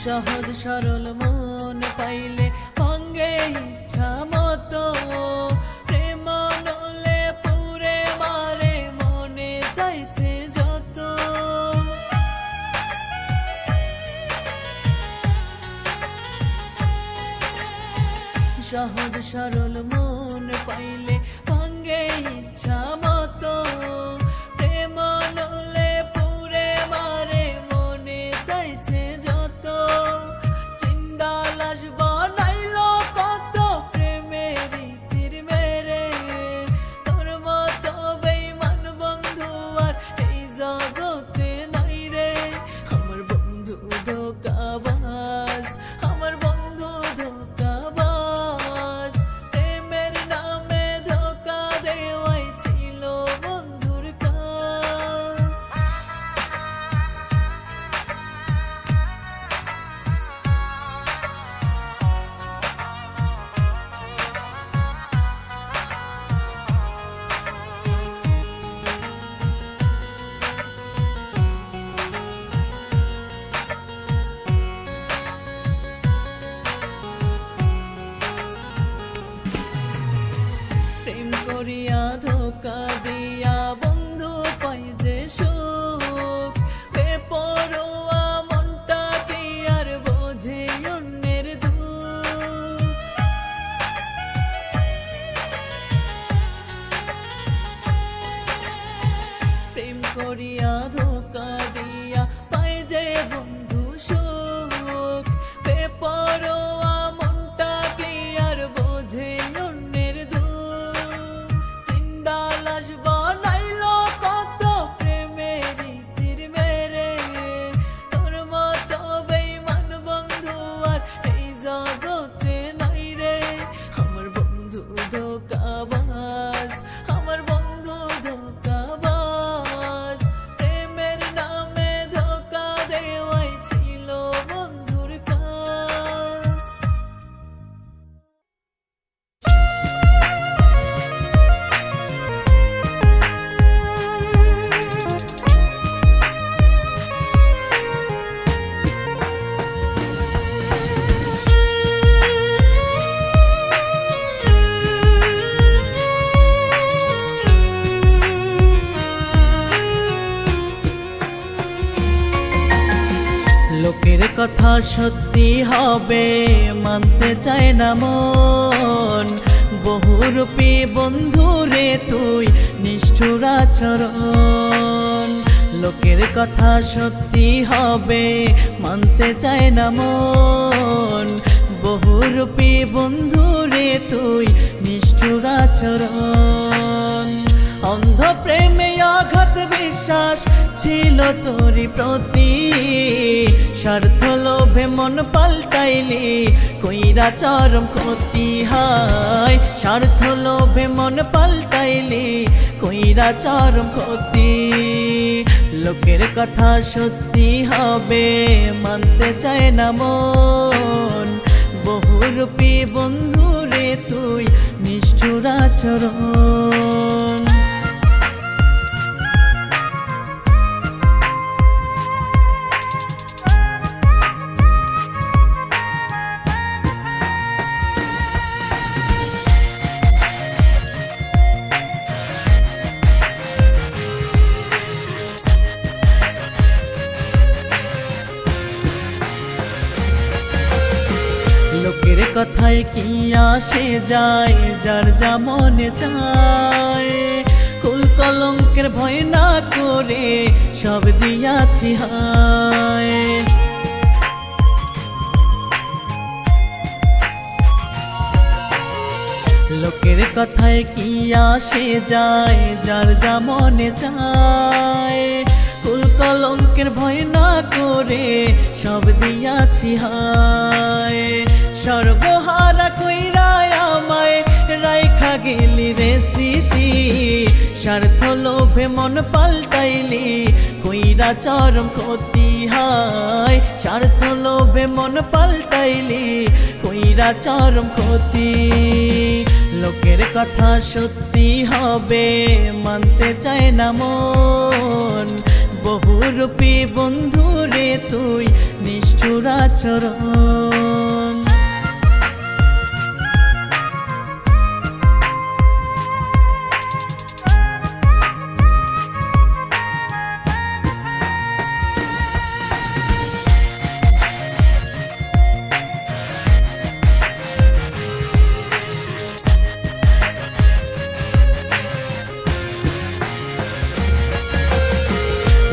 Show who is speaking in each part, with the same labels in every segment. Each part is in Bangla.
Speaker 1: সহজ সরল মন পাইলে ভাঙে ইচ্ছা মতো, প্রেম নলে পুরে মারে মনে চাইছে যত। সহজ সরল মন পাইলে ভাঙে ইচ্ছা মতো, প্রেম নলে পুরে মারে মনে চাইছে যত। চিন্তা লাশ বানাইলো কত প্রেমের তীর মেরে, তোর মতো বেঈমান বন্ধু আর এই জগতে নাই রে। আমার বন্ধু ধোঁকাবাজ, আমার বন্ধু ধোঁকাবাজ, প্রেমের নামে ধোঁকা দেওয়াই ছিল বন্ধুর কাজ। প্রেম করিয়া ধোঁকা দিয়া বন্ধু পাই যে সুখ, বেপরোয়া মনটা কি আর বোঝে অন্যের দুঃখ। প্রেম করিয়া ধোঁকা দিয়া পাই যে বন্ধু সুখ, বেপরোয়া মনটা কি আর বোঝে অন্যের দুঃখ। চিন্তা লাশ বানাইলো কত প্রেমের তীর মেরে, তোর মতো বেঈমান বন্ধু আর এই জগতে নাই রে। আমার বন্ধু ধোঁকাবাজ, আমার বন্ধু ধোঁকাবাজ, প্রেমের নামে ধোঁকা দেওয়াই ছিল বন্ধুর কাজ। লোকের কথা সত্যি হবে মানতে চায় না মন, বহুরূপী বন্ধু রে তুই নিষ্ঠুর আচরণ। লোকের কথা সত্যি হবে মানতে চায় না মন, বহুরূপী বন্ধু রে তুই নিষ্ঠুর আচরণ। অন্ধ প্রেমে আঘাত বিশ্বাস ছিল তোরই প্রতি, স্বার্থ লোভে মন পাল্টাইলি কইরা চরম ক্ষতি। হায় স্বার্থ লোভে মন পাল্টাইলি কইরা চরম ক্ষতি। লোকের কথা সত্যি হবে মানতে চায় না মন, বহুরূপী বন্ধু রে তুই নিষ্ঠুর আচরণ। লোকের কথায় কি আসে যায় যার যা মনে চায়, কুল কলঙ্কের ভয় না করে সব দিয়াছি হায়। লোকের কথায় কি আসে যায় যার যা মনে চায়, কুল কলঙ্কের ভয় না করে সব দিয়াছি হায়। সর্বহারা কইরা আমায় রাইখা গেলি রে স্মৃতি, স্বার্থ লোভে মন পাল্টাইলি কইরা চরম ক্ষতি। হায় স্বার্থ লোভে মন পাল্টাইলি কইরা চরম ক্ষতি। লোকের কথা সত্যি হবে মানতে চায় না মন, বহুরূপী বন্ধু রে তুই নিষ্ঠুর আচরণ।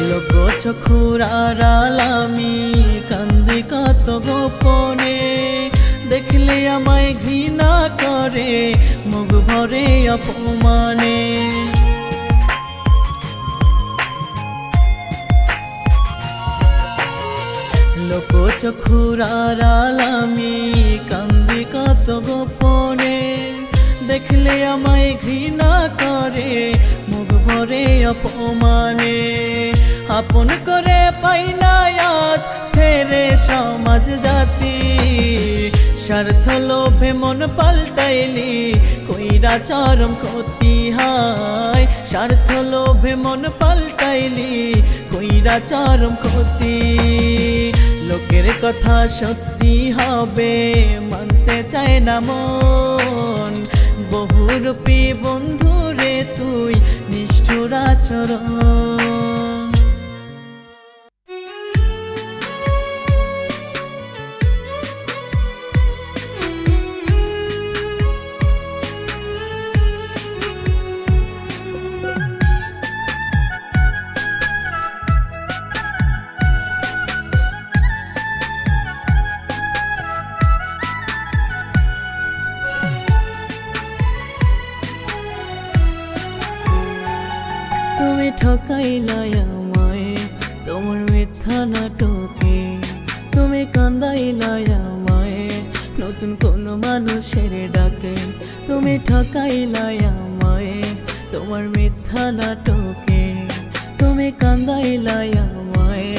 Speaker 1: লোক চক্ষুর আড়াল আমি কান্দি কত গোপনে, দেখলে আমায় ঘৃণা করে মুখ ভরে অপমানে। লোক চক্ষুর আড়াল আমি কান্দি কত গোপনে, দেখলে আমায় ঘৃণা করে মুখ ভরে অপমানে। আপন করে পাই না আজ ছেড়ে সমাজ জাতি, স্বার্থ লোভে মন পাল্টাইলি কইরা চরম ক্ষতি হয়। স্বার্থ লোভে মন পাল্টাইলি কইরা চরম ক্ষতি। লোকের কথা সত্যি হবে মানতে চায় না মন, বহুরূপী বন্ধুরে তুই নিষ্ঠুর আচরণ। তুমি ঠকাইলাই আমায় তোমার মিথ্যা নাটকে, তুমি কান্দাইলাই আমায় নতুন কোন মানুষের ডাকে। তুমি ঠকাইলাই আমায় তোমার মিথ্যা নাটকে, তুমি কান্দাইলাই আমায়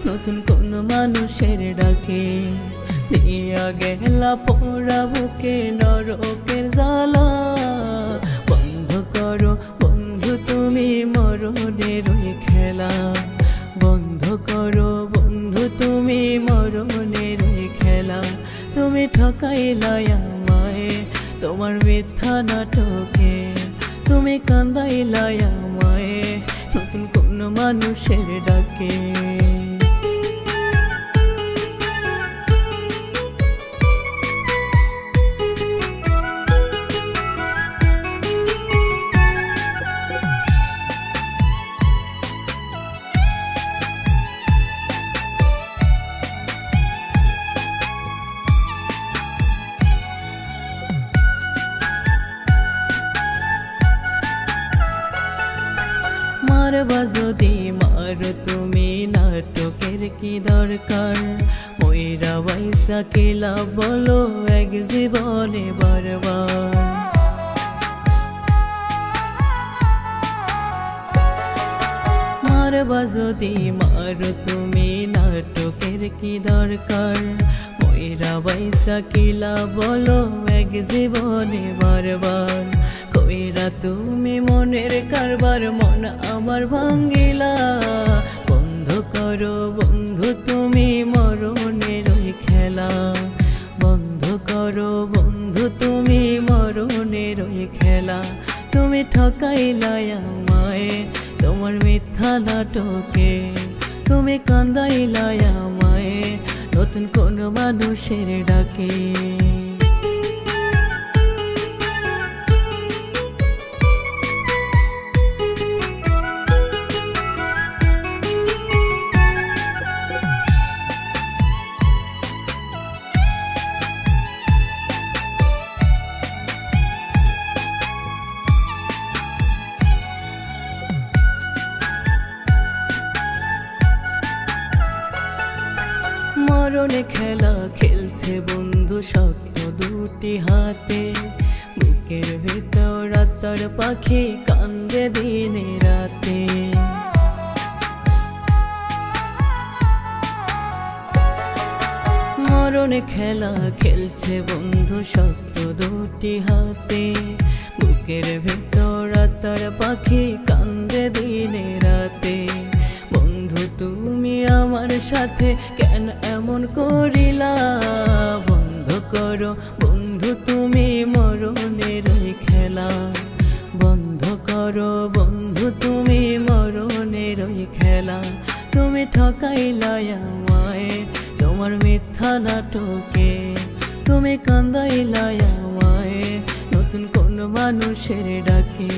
Speaker 1: নতুন কোন মানুষের ডাকে। দিয়া গেলা পোড়া বুকে নরকের জ্বালা, বন্ধ করো বন্ধু তুমি মরণের ওই খেলা। বন্ধ করো বন্ধু তুমি মরণের ওই খেলা। তুমি ঠকাইলাই আমায় তোমার মিথ্যা নাটকে, তুমি কান্দাইলাই আমায় নতুন কোন মানুষের ডাকে। মারবা যদি মারো তুমি নাটকের কি দরকার, ময়রা বাইসা খেলা বলো এক জীবনে বারবার। মারবা যদি মারো তুমি নাটকের কি দরকার, ময়রা বাইসা খেলা বলো এক জীবনে বারবার। কইরা তুমি মনের কারবার মন আমার ভাঙ্গিলা, বন্ধ করো বন্ধু তুমি মরণের ওই খেলা। বন্ধ করো বন্ধু তুমি মরণের ওই খেলা। তুমি ঠকাইলাই আমায় তোমার মিথ্যা নাটকে, তুমি কান্দাইলাই আমায় নতুন কোন মানুষের ডাকে। মরণে খেলা খেলছে বন্ধু শক্ত দুটি হাতে, বুকের ভেতর রাতার পাখি কান্দে দিনে রাতে। মরণে খেলা খেলছে বন্ধু শক্ত দুটি হাতে, বুকের ভেতর রাতার পাখি কান্দে দিনে রাতে। বন্ধু তুমি আমার সাথে কেন এমন করিলা? বন্ধ করো বন্ধু তুমি মরণের ওই খেলা, বন্ধ করো বন্ধু তুমি মরণের ওই খেলা। তুমি ঠকাইলা আমায় তোমার মিথ্যা নাটকে, তুমি কান্দাইলা আমায় নতুন কোন মানুষের ডাকে।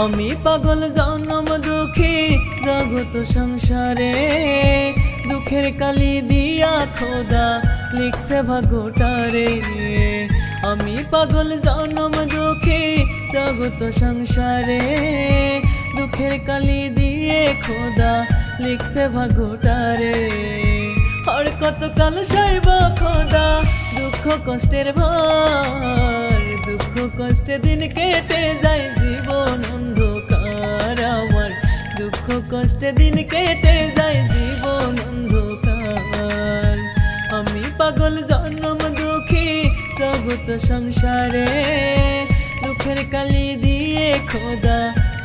Speaker 1: আমি পাগল জনম দুঃখী জগত সংসারে, দুঃখের কালি দিয়া খোদা লিখছে ভাগ্যটারে। আমি পাগল জনম দুঃখী জগত সংসারে, দুঃখের কালি দিয়ে খোদা লিখছে ভাগ্যটারে। আর কত কাল সইব খোদা দুঃখ কষ্টের ভার, দুঃখ কষ্টে দিন কেটে যায় জীবন অন্ধকার আমার, দুঃখ কষ্টে দিন কেটে যায় জীবন অন্ধকার। আমি পাগল জনম দুঃখী জগত সংসারে, দুঃখের কালি দিয়ে খোদা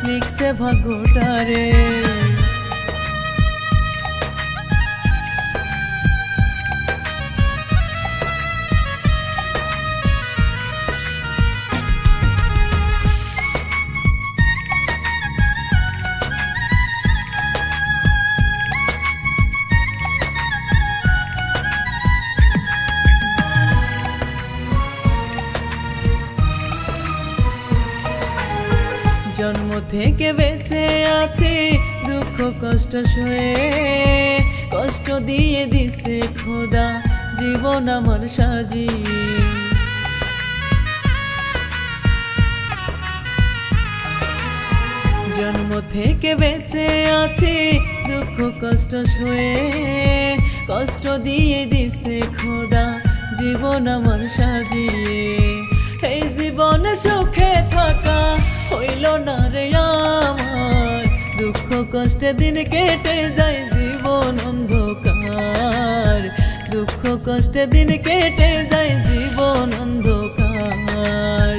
Speaker 1: লিখছে ভাগ্যটারে। জন্ম থেকে বেঁচে আছি দুঃখ কষ্ট সয়ে, কষ্ট দিয়ে দিছে খোদা জীবন আমার সাজিয়ে। জন্ম থেকে বেঁচে আছি দুঃখ কষ্ট সয়ে, কষ্ট দিয়ে দিছে খোদা জীবন আমার সাজিয়ে। এই জীবনে সুখে থাকা হইল না রে আমার, দুঃখ কষ্টে দিন কেটে যায় জীবন অন্ধকার, দুঃখ কষ্টে দিন কেটে যায় জীবন অন্ধকার।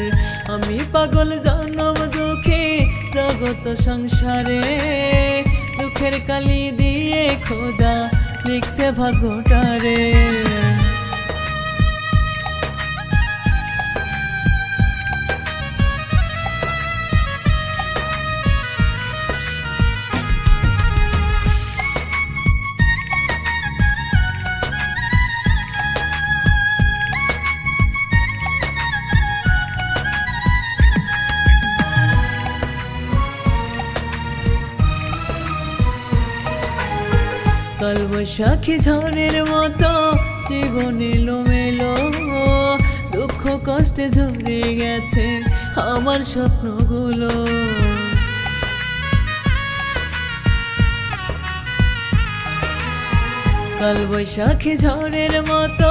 Speaker 1: আমি পাগল জনম দুঃখী জগত সংসারে, দুঃখের কালি দিয়ে খোদা লিখছে ভাগ্যটারে। কাল বৈশাখী ঝড়ের মতো জীবন এলোমেলো, দুঃখ কষ্টে ঝরে গেছে আমার স্বপ্নগুলো। কাল বৈশাখী ঝড়ের মতো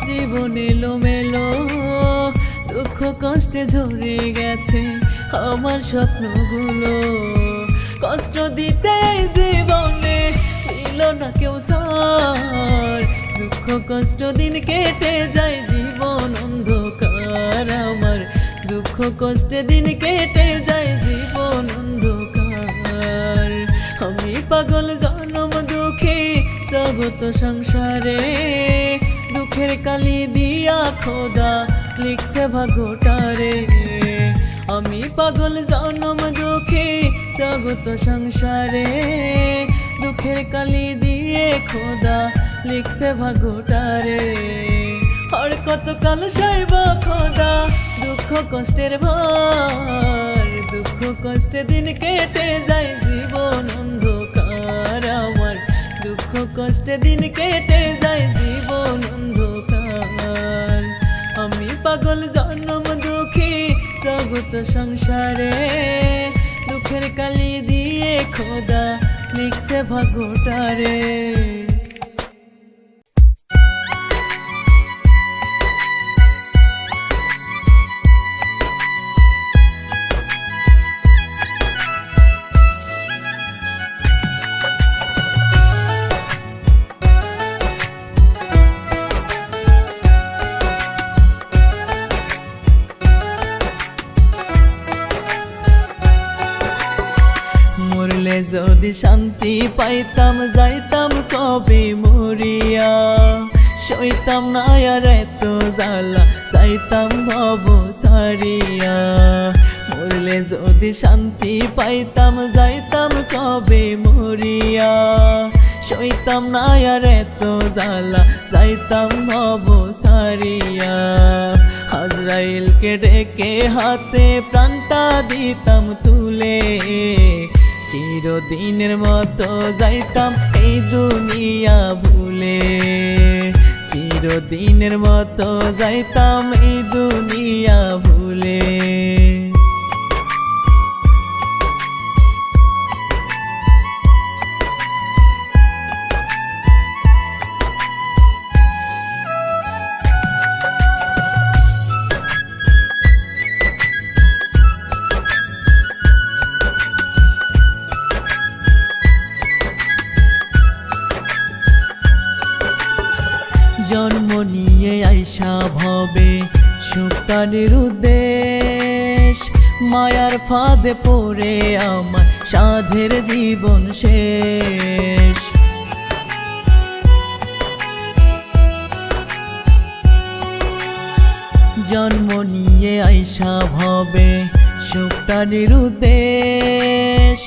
Speaker 1: জীবন এলোমেলো, দুঃখ কষ্টে ঝরে গেছে আমার স্বপ্নগুলো। কষ্ট দিতে এই জীবনে দিল না কেউ সার, দুঃখ কষ্ট দিন কেটে যায় জীবন অন্ধকার আমার, দুঃখ কষ্টে দিন কেটে যায় জীবন অন্ধকার। আমি পাগল জনম দুঃখী জগত সংসারে, দুঃখের কালি দিয়া খোদা লিখছে ভাগ্যটারে। আমি পাগল জনম দুঃখী জগত সংসারে, দুঃখের কালি দিয়ে খোদা লিখছে ভাগ্যটারে। আর কত কাল সইব খোদা দুঃখ কষ্টের ভার, দুঃখ কষ্টে দিন কেটে যায় জীবন অন্ধকার আমার, দুঃখ কষ্টে দিন কেটে যায় জীবন অন্ধকার। আমি পাগল জনম দুঃখী জগত সংসারে, দুঃখের কালি দিয়ে খোদা লিখছে ভাগ্যটারে। মরলে যদি শান্তি পাইতাম যাইতাম কবে মরিয়া, সইতাম না আর এত জ্বালা যাইতাম ভব সারিয়া। মরলে যদি শান্তি পাইতাম যাইতাম কবে মরিয়া, সইতাম না আর এত জ্বালা যাইতাম ভব সারিয়া। আজরাইলকে ডেকে হাতে প্রাণটা দিতাম তুলে, চিরদিনের মতো যাইতাম এই দুনিয়া ভুলে। চিরদিনের মতো যাইতাম এই দুনিয়া ভুলে। জন্ম নিয়ে আইসা ভবে সুখটানের উদ্দেশ, মায়ার ফাঁদে পড়ে আমার সাধের জীবন শেষ। জন্ম নিয়ে আইসা ভবে সুখটানের উদ্দেশ,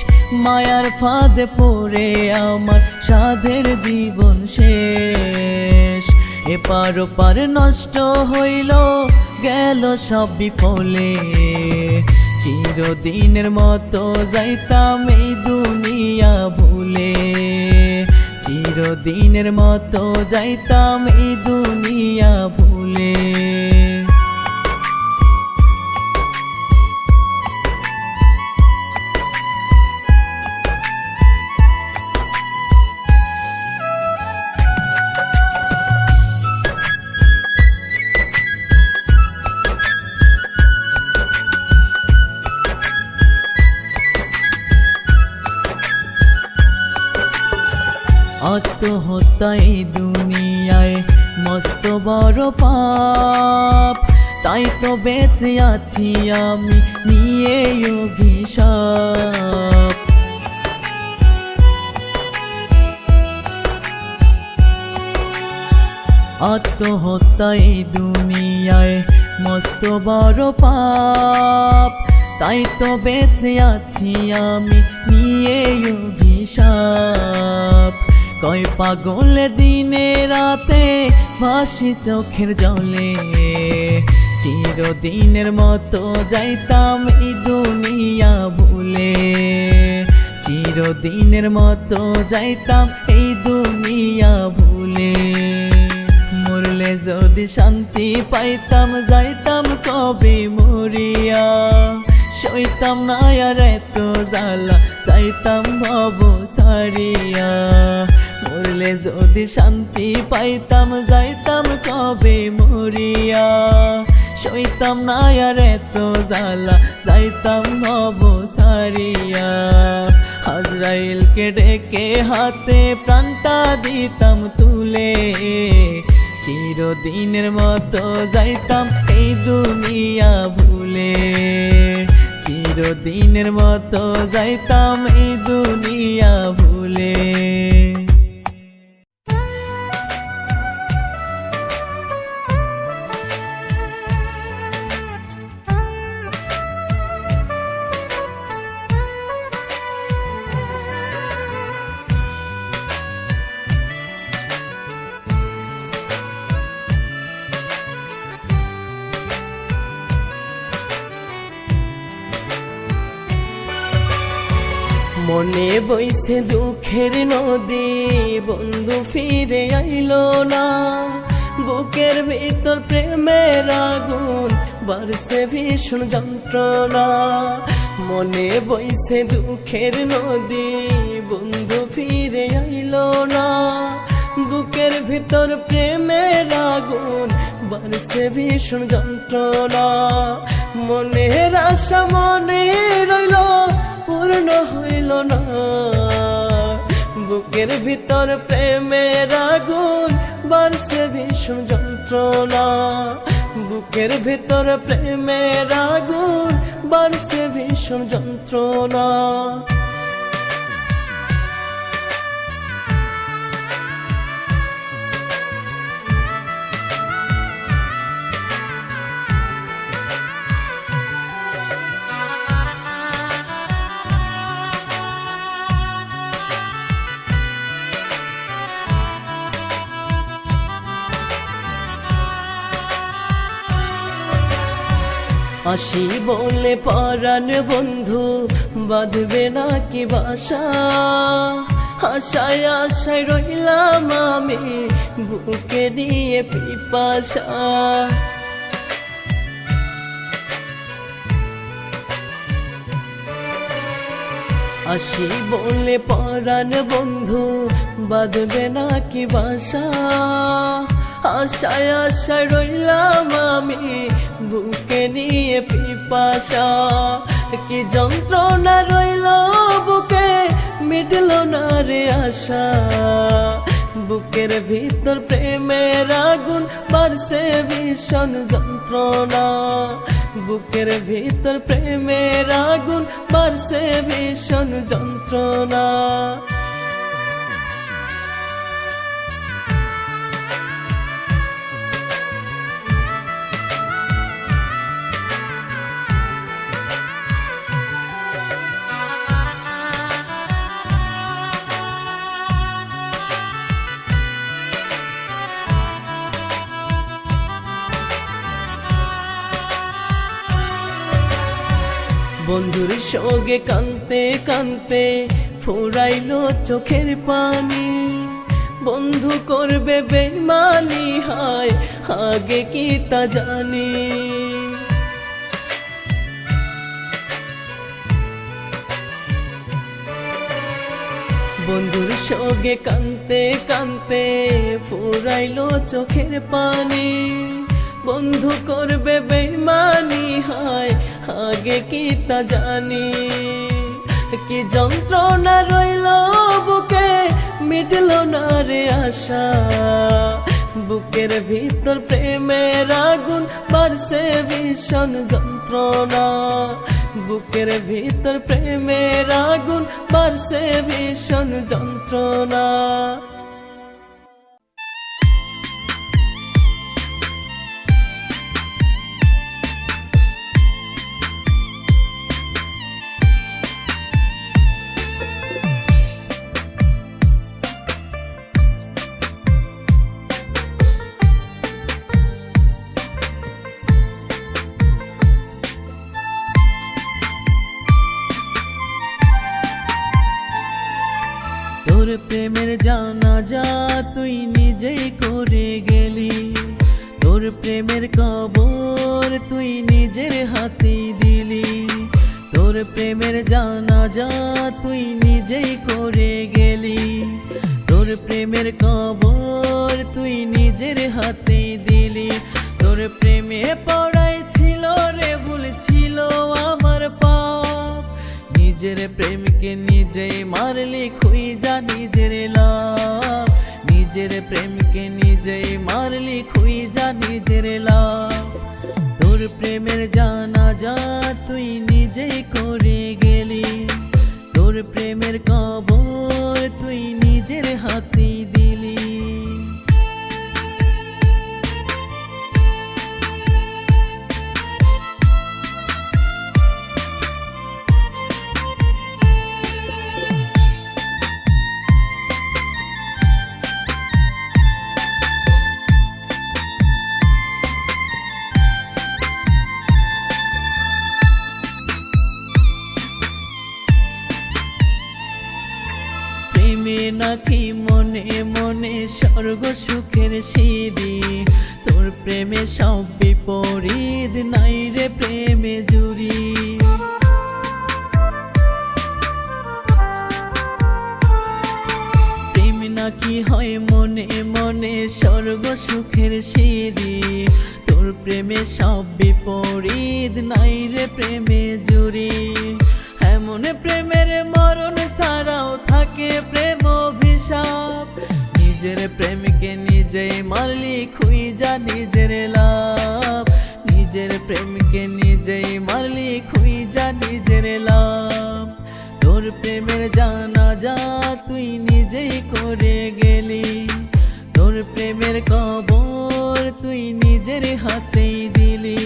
Speaker 1: মায়ার ফাঁদে পড়ে আমার সাধের জীবন শেষ। এপার ওপার নষ্ট হইল গেল সব বিফলে, চিরদিনের মতো যাইতাম এই দুনিয়া ভুলে। চিরদিনের মতো যাইতাম এই দুনিয়া ভুলে। আত্মহত্যা এই দুনিয়ায় মস্ত বড় পাপ, তাই তো বেঁচে আছি আমি নিয়ে অভিশাপ। আত্মহত্যা এই দুনিয়ায় মস্ত বড় পাপ, তাই তো বেঁচে আছি আমি নিয়ে অভিশাপ। কয় পাগলে দিনে রাতে ভাসি চোখের জলে, চিরদিনের মতো যাইতাম এই দুনিয়া ভুলে। চিরদিনের মতো যাইতাম এই দুনিয়া ভুলে। মরলে যদি শান্তি পাইতাম যাইতাম কবে মরিয়া, সইতাম না আর এত জ্বালা যাইতাম ভব সারিয়া। মরলে যদি শান্তি পাইতাম যাইতাম কবে মরিয়া, সইতাম না আর এত জ্বালা যাইতাম ভব সারিয়া। আজরাইলকে ডেকে হাতে প্রাণটা দিতাম তুলে, চিরদিনের মতো যাইতাম এই দুনিয়া ভুলে। চিরদিনের মতো যাইতাম এই দুনিয়া ভুলে। মনে বইছে দুঃখের নদী, বন্ধু ফিরে আইলো না। বুকের ভিতর প্রেমের আগুন বাড়ছে ভীষণ যন্ত্রণা। মনে বইছে দুঃখের নদী, বন্ধু ফিরে আইলো না। বুকের ভিতর প্রেমের আগুন বাড়ছে ভীষণ যন্ত্রণা। মনের আশা মনে রইল পূর্ণ হইল না। বুকের ভিতর প্রেমের আগুন বাড়ছে ভীষণ যন্ত্রণা। বুকের ভিতর প্রেমের আগুন বাড়ছে ভীষণ যন্ত্রণা। আসি বলে পরাণ বন্ধু বাঁধবে নাকি বাসা। আশায় আশায় রইলাম আমি বুকে দিয়ে পিপাসা। আসি বলে পরাণ বন্ধু বাঁধবে নাকি বাসা। আশায় আশায় রইলাম আমি বুকে নিয়ে পিপাসা। কি যন্ত্রণা রইল বুকে মিটল না রে আশা। বুকের ভিতর প্রেমের আগুন বাড়ছে ভীষণ যন্ত্রণা। বুকের ভিতর প্রেমের আগুন বাড়ছে ভীষণ যন্ত্রণা। বন্ধুর সঙ্গে কানতে কানতে ফুরাইলো চোখের পানি। বন্ধু করবে বেইমানি হায় আগে কি তা জানি। বন্ধুর সঙ্গে কানতে কানতে ফুরাইলো চোখের পানি। বন্ধু করবে বেইমানি হায় আগে কি তা জানি। কি যন্ত্রণা রইল বুকে মিটল না রে আশা। বুকের ভিতর প্রেমের আগুন বাড়ছে ভীষণ যন্ত্রণা। বুকের ভিতর প্রেমের আগুন বাড়ছে ভীষণ যন্ত্রণা। তোর প্রেমের জানাজা তুই নিজেই করে গেলি। তোর প্রেমের কবর তুই নিজের হাতে দিলি। তোর প্রেমের জানাজা তুই নিজেই করে গেলি। তোর প্রেমের কবর তুই নিজের হাতে দিলি। তোর প্রেমে পড়াই ছিল রে ভুল ছিল আমার পাপ। নিজের প্রেমকে নিজেই মারলি খুঁজা নিজের লাভ। নিজের প্রেমকে নিজেই মারলি খুঁজা নিজের লাভ। তোর প্রেমের জানাজা তুই নিজেই করে গেলি। তোর প্রেমের কবর তুই নিজের হাতে দিলি। প্রেমে নাকি মনে মনে স্বর্গ সুখের সিঁড়ি। তোর প্রেমে সব বিপরীত নাই রে প্রেমে জুড়ি। কি হয় মনে মনে স্বর্গ সুখের সিঁড়ি তোর প্রেমে সব বিপরীত নাই রে প্রেমে জুড়ি এমন প্রেমের মরণ ছাড়াও থাকে প্রেম অভিশাপ নিজের প্রেমকে নিজেই মারলি খুঁজা নিজের লাভ নিজের প্রেমকে নিজেই মারলি খুঁজা নিজের লাভ তোর প্রেমের জানাজা তুই নিজেই করে গেলি তোর প্রেমের কবর তুই নিজের হাতেই দিলি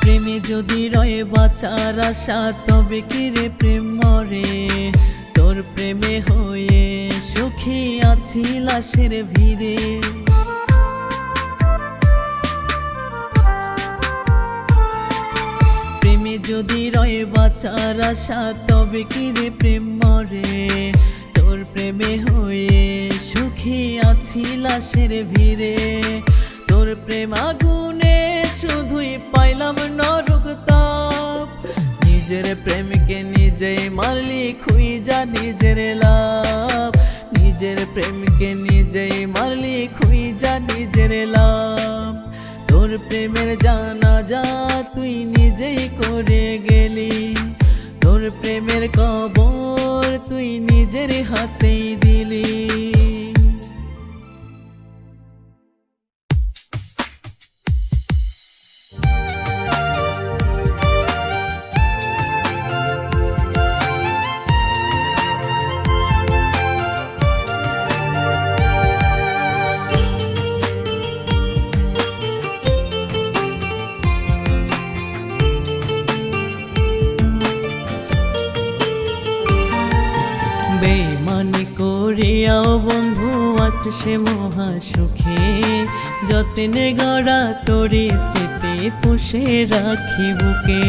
Speaker 1: প্রেমে যদি রয়ে বাঁচার আশা তবে কি রে প্রেম মরে তোর প্রেমে হয়ে সুখী আছি লাশের ভিড়ে প্রেমে যদি রয়ে বাঁচার আশা তবে কি রে প্রেম মরে তোর প্রেমে হয়ে সুখী আছি লাশের ভিড়ে তোর প্রেম আগুনে শুধুই পাইলাম নরক তাপ নিজের প্রেমকে নিজেই মারলি খুঁজা নিজের লাভ নিজের প্রেমকে নিজেই মারলি খুঁজা নিজের লাভ তোর প্রেমের জানাজা তুই নিজেই করে গেলি তোর প্রেমের কবর তুই নিজের হাতেই দিলি বেইমানি করিয়াও বন্ধু আসছে মহা সুখে যতনে গড়া তোরে স্মৃতি পুষে রাখি বুকে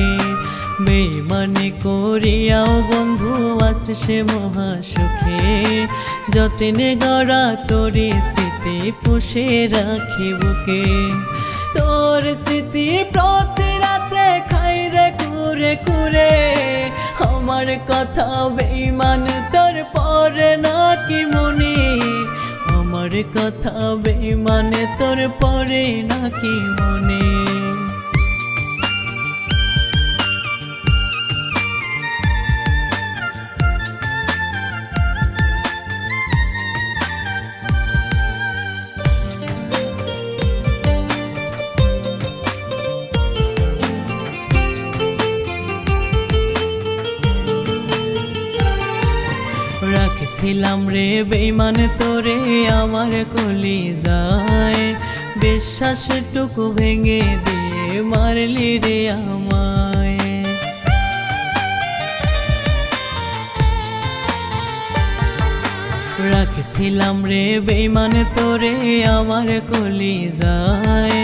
Speaker 1: বেইমানি করিয়াও বন্ধু আসছে মহা সুখে যতনে গড়া তোরে স্মৃতি পুষে রাখি বুকে তোর স্মৃতি প্রতি রাতে খাই রে কুরে কুরে আমার কথা বেঈমান তোর পরে নাকি মনে আমার কথা বেঈমান তোর পরে নাকি মনে রাখছিলাম রে বেঈমান তোরে আমার কলিজায় বিশ্বাসটুকু ভেঙে দিয়ে মারলি রে আমায় রাখছিলাম রে বেঈমান তোরে আমার কলিজায়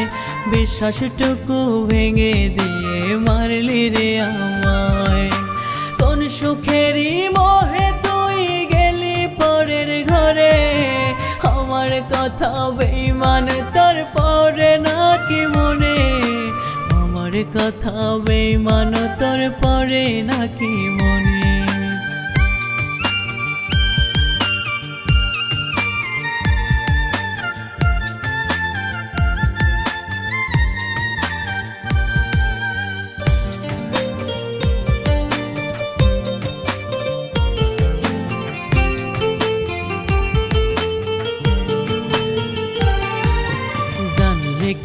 Speaker 1: বিশ্বাসটুকু ভেঙে দিয়ে মারলি রে আমায় কোন সুখেরই মোহে আমার কথা বেঈমান তোর পরে নাকি মনে আমার কথা বেঈমান তোর পরে নাকি মনে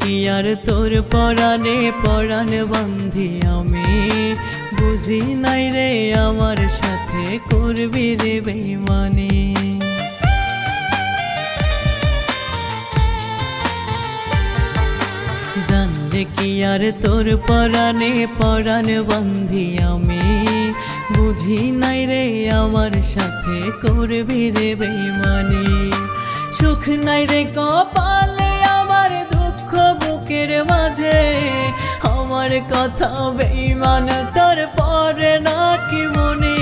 Speaker 1: কি আর তোর পরাণে পরাণ বান্ধি আমি বুঝি নাই রে আমার সাথে করবি রে বেঈমানি জানলে কি আর তোর পরাণে পরাণ বান্ধি আমি বুঝি নাই রে আমার সাথে করবি রে বেঈমানি সুখ নাই রে কপালে আমার দুঃখ বুকের মাঝে আমার কথা বেঈমান তোর পরে নাকি মনে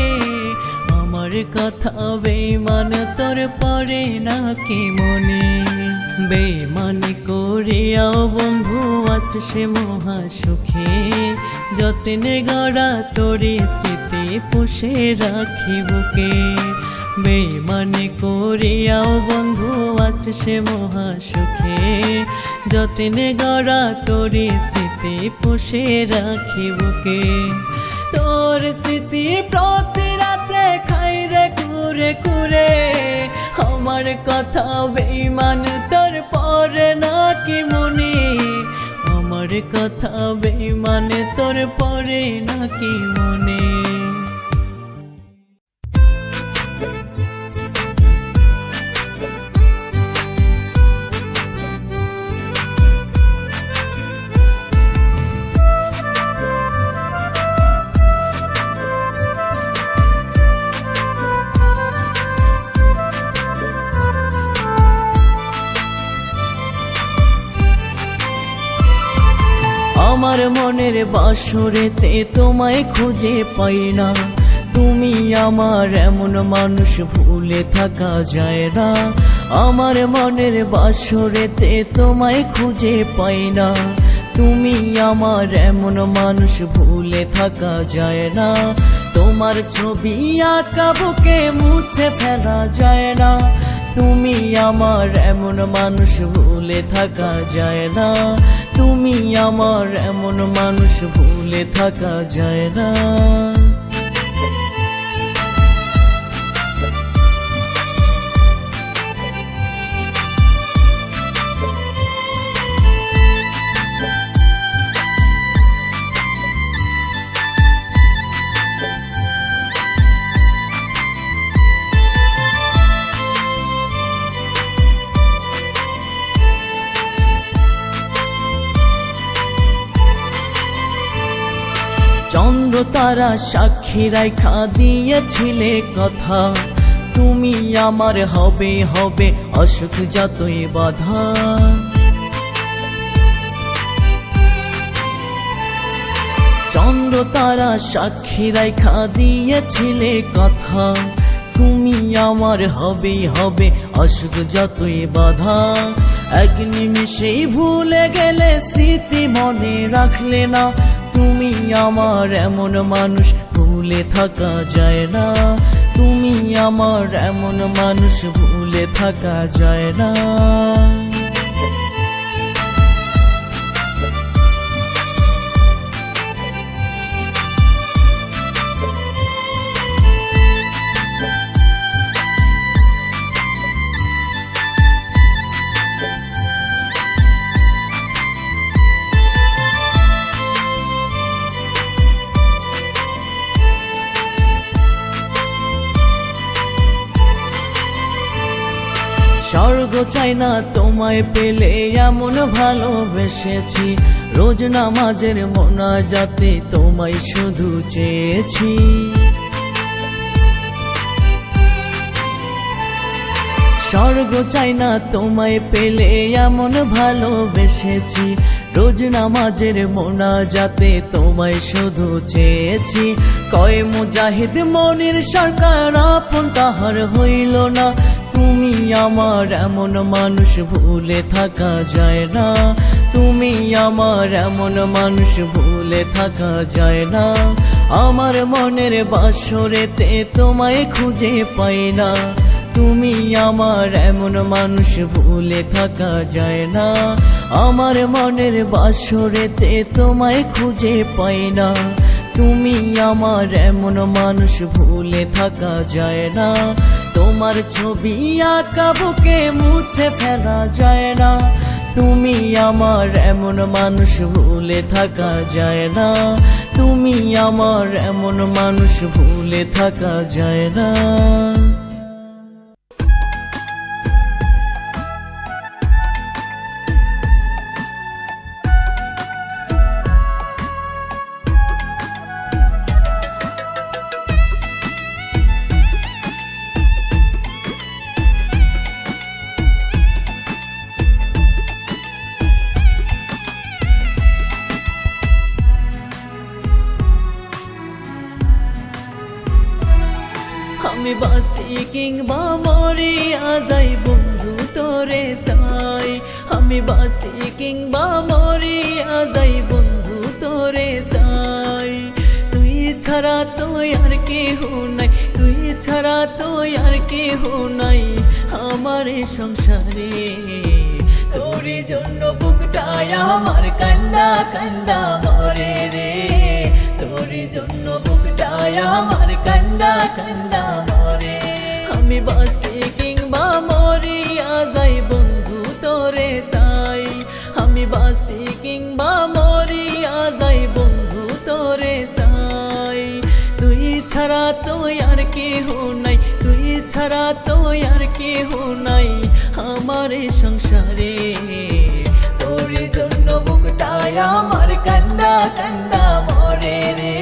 Speaker 1: আমার কথা বেঈমান তোর পরে নাকি মনে বেঈমানি করিয়াও বন্ধু আসছে মহা সুখে যতনে গড়া তোরে স্মৃতি পুষে রাখি বুকে বেঈমানি করিয়াও বন্ধু আসছে মহা সুখে যতনে গড়া তোরে স্মৃতি পুষে রাখি বুকে তোর স্মৃতি প্রতি রাতে খাই রে কুরে কুরে আমার কথা বেঈমান তোর পরে নাকি মনে আমার কথা বেঈমান তোর পরে নাকি মনে আমার মনের বাসরেতে তোমায় খুঁজে পাই না তুমি আমার এমন মানুষ ভুলে থাকা যায় না আমার মনের বাসরেতে তোমায় খুঁজে পাই না তুমি আমার এমন মানুষ ভুলে থাকা যায় না তোমার ছবি আঁকা বুকে মুছে ফেলা যায় না তুমি আমার এমন মানুষ ভুলে থাকা যায় না তুমি আমার এমন মানুষ ভুলে থাকা যায় না চন্দ্র তারা সাক্ষী রাখা দিয়েছিলে কথা তুমি আমার হবে হবে অসুখ যতই বাধা চন্দ্র তারা সাক্ষী রাখা দিয়েছিলে কথা তুমি আমার হবে হবে অসুখ যতই বাধা এক নিমিষেই ভুলে গেলে স্মৃতি মনে রাখলে না তুমি আমার এমন মানুষ ভুলে থাকা যায় না তুমি আমার এমন মানুষ ভুলে থাকা যায় না স্বর্গ চাই না তোমায় পেলে এমন ভালোবেসেছি রোজ নামাজের মোনাজাতে তোমায় শুধু চেয়েছি স্বর্গ চাই না তোমায় পেলে এমন ভালোবেসেছি রোজ নামাজের মোনাজাতে তোমায় শুধু চেয়েছি কয় মুজাহিদ মনির সরকার আপন তাহার হইল না তুমি আমার এমন মানুষ ভুলে থাকা যায় না তুমি আমার এমন মানুষ ভুলে থাকা যায় না আমার মনের বাসরেতে তোমায় খুঁজে পাই না তুমি আমার এমন মানুষ ভুলে থাকা যায় না আমার মনের বাসরেতে তোমায় খুঁজে পাই না তুমি আমার এমন মানুষ ভুলে থাকা যায় না তোমার ছবি আঁকা বুকে মুছে ফেলা যায় না তুমি আমার এমন মানুষ ভুলে থাকা যায় না তুমি আমার এমন মানুষ ভুলে থাকা যায় না আমি বাসি কিংবা মরিয়া যাই বন্ধু তোরে চাই আমি বাসি কিংবা মরিয়া যাই বন্ধু তোরে চাই তুই ছাড়া তো আর কেহ নাই তুই ছাড়া তো আর কেহ নাই আমার এই সংসারে তোরি জন্য বুকটায় আমার কান্দা কান্দা মরে রে তোরি জন্য বুকটায় আমার কান্দা কান্দা মরে আমি বাসি কিংবা মরিয়া যাই বন্ধু তোরে চাই আমি বাসি কিংবা মরিয়া যাই বন্ধু তোরে চাই তুই ছাড়া তো আর কেহ নাই তুই ছাড়া তো আর কেহ নাই আমার এই সংসারে তোর জন্য বুকটায় আমার কান্দা কান্দা মরে রে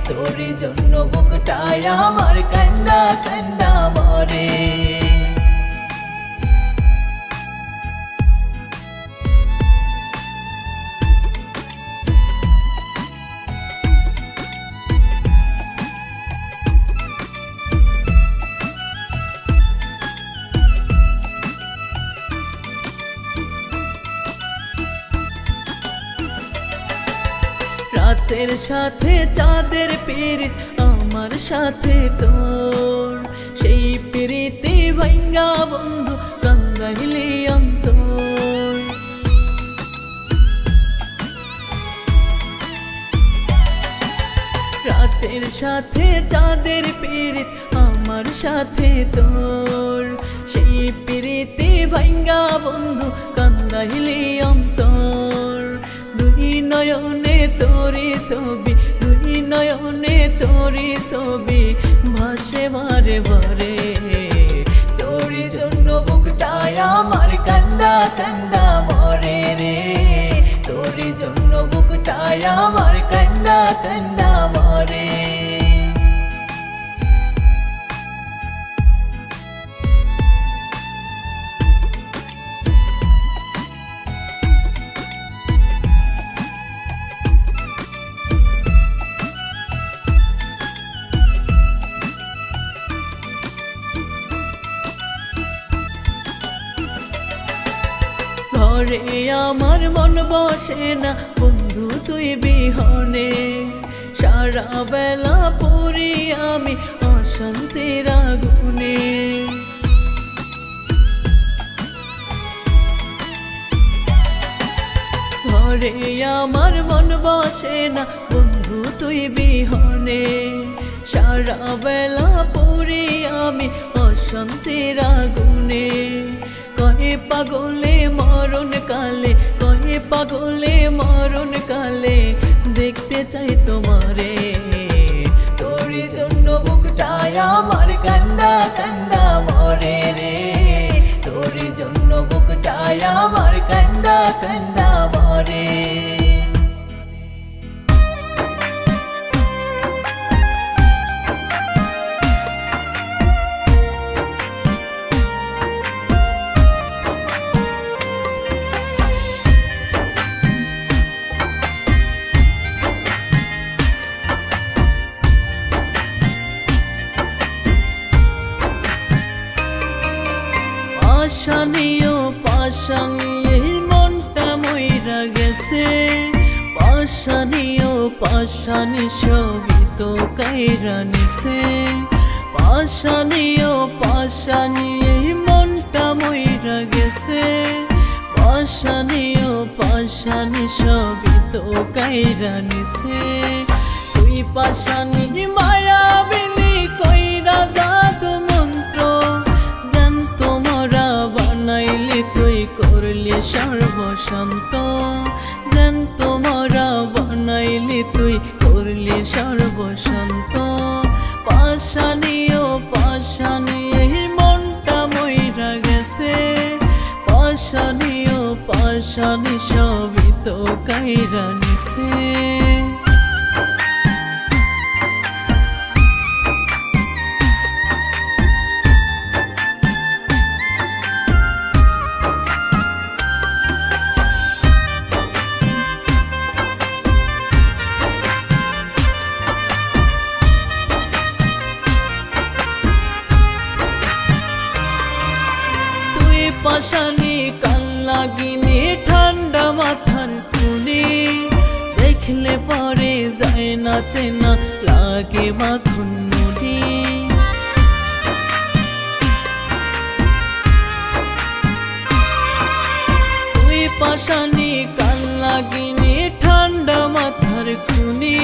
Speaker 1: তোর জন্য বুকটায় আমার কান্দা কান্দা মরে রাতের সাথে চাঁদের পীড়িত আমার সাথে তোর সেই পীড়িতে ভাঙ্গা বন্ধু কান্দাইলি অন্তর রাতের সাথে চাঁদের পীড়িত আমার সাথে তোর সেই পীড়িতে ভাঙ্গা বন্ধু কান্দাইলি অন্তর দুই নয়নে তোরি ছবি দুই নয়নে তোরি ছবি ভাসে বারে বারে তোরি জন্য বুকটায় আমার কান্দা কান্দা মরে রে তোরি জন্য বুকটায় আমার কান্দা কান্দা মরে ঘরে আমার মন বসে না বন্ধু তুই বিহনে সারা বেলা পড়ি আমি অশান্তির আগুনে ঘরে আমার মন বসে না বন্ধু তুই বিহনে সারা বেলা পড়ি আমি অশান্তির আগুনে কয়ে পাগলে মরণ কালে কয়ে পাগলে মরণ কালে দেখতে চাই তোমারে তোরি জন্য বুকটায় আমার কান্দা কান্দা মরে রে তোরি জন্য বুকটায় আমার কান্দা কান্দা মরে পাশানিও পাশানি এই মনটা মইরা গেছে পাশানিও পাশানি সবই তো কাইরা নিছে পাশানিও পাশানি এই মনটা মইরা গেছে পাশানিও পাশানি সবই তো কাইরা নিছে তুই পাশানি মায়াবিনী কইরা জাদু মন্ত্র বানাইলি তুই করলি সর্বশান্ত যেন তোমরা বানাইলি তুই করলি সর্বশান্ত পাশানিও পাশানি এই মনটা মইরা গেছে পাশানিও পাশানি সবই তো কাইরা নিছে দেখলে পরে যায় না চেনা লাগে মাখন নুনি। তুই পাশানি কাল লাগিনি ঠান্ডা মাথার খুনি,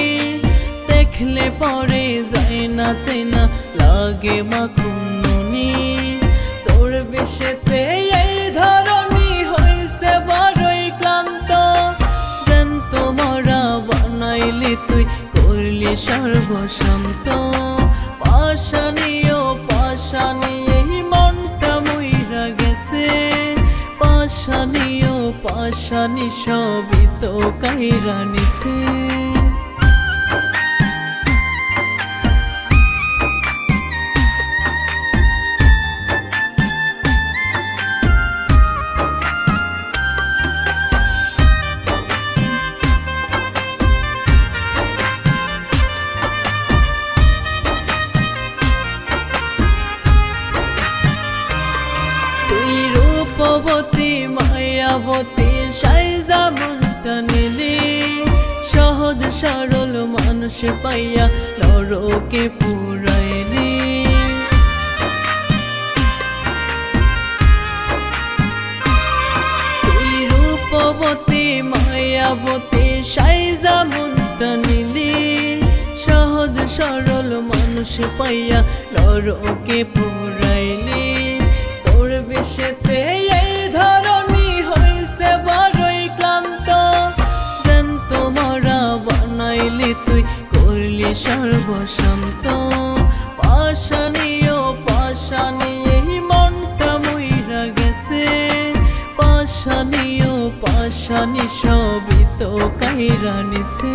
Speaker 1: দেখলে পরে যায় না চেনা লাগে মাখন নুনি। তোর বেশেতে এই ধরনী হইছে বড়ই ক্লান্ত, জ্যান্ত মরা বানাইলি তুই করলি সর্বশান্ত। পাশানি ও পাশানি এই মনটা মইরা গেছে, পাশানি ও পাশানি সবই তো কাইরা নিছে। রূপবতী মায়াবতী সাইজা মনটা নিলি, সহজ সরল মানুষ পাইয়া নরকে পুরাইলি। তুই রূপবতী মায়াবতী সাইজা মনটা নিলি, সহজ সরল মানুষ পাইয়া নরকে পুরাইলি। তোর বেশেতে এই ধরনী হইছে বড়ই ক্লান্ত, জ্যান্ত মরা বানাইলি তুই করলি সর্বশান্ত। পাশানি ও পাশানি এই মনটা মইরা গেছে, পাশানি ও পাশানি সবই তো কাইরা নিছে।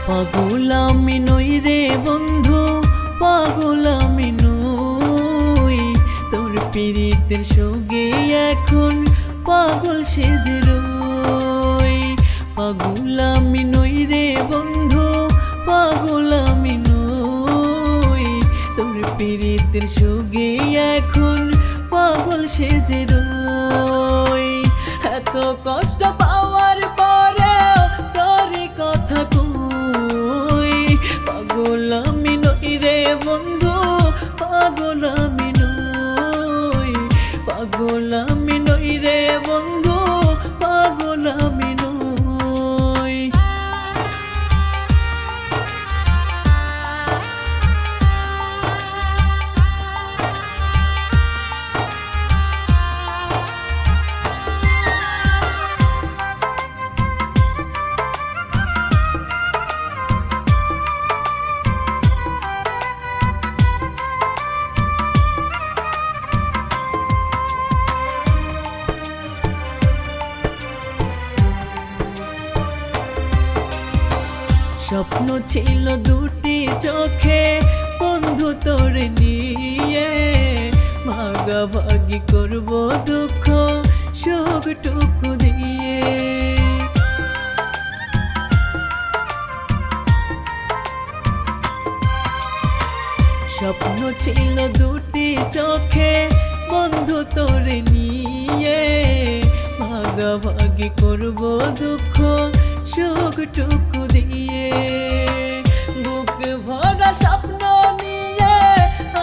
Speaker 1: পাগল আমি নই রে বন্ধু, পাগল আমি নই, তোর পীড়িতের সঙ্গে এখন পাগল সেজে রই। পাগল আমি নই রে বন্ধু, পাগল আমি নই, তোর পীড়িতের সঙ্গে এখন পাগল সেজে রই। এত কষ্ট পাওয়ার পরেও তোর কথা পাগল আমি নই রে বন্ধু, পাগল আমি নই, পাগল আমি নই রে বন্ধু, পাগল আমি নই। স্বপ্ন ছিল দুটি চোখে বন্ধু তোর নিয়ে, ভাগাভাগি করব দুঃখ সুখটুকু দিয়ে। স্বপ্ন ছিল দুটি চোখে বন্ধু তোর নিয়ে, ভাগাভাগি করব দুঃখ সুখটুকু দিয়ে। বুক ভরা স্বপ্ন নিয়ে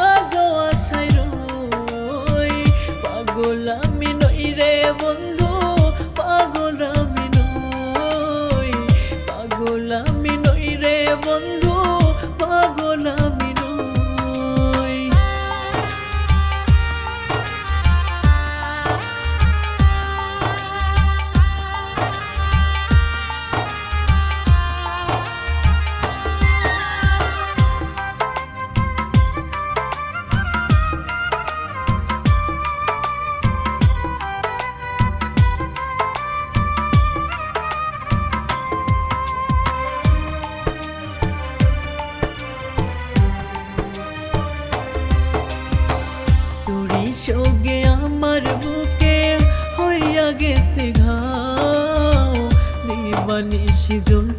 Speaker 1: আজও আশায় রই, পাগল আমি নই রে বন্ধু, পাগল আমি নই, পাগল আমি নই রে বন্ধু, পাগল আমি নই।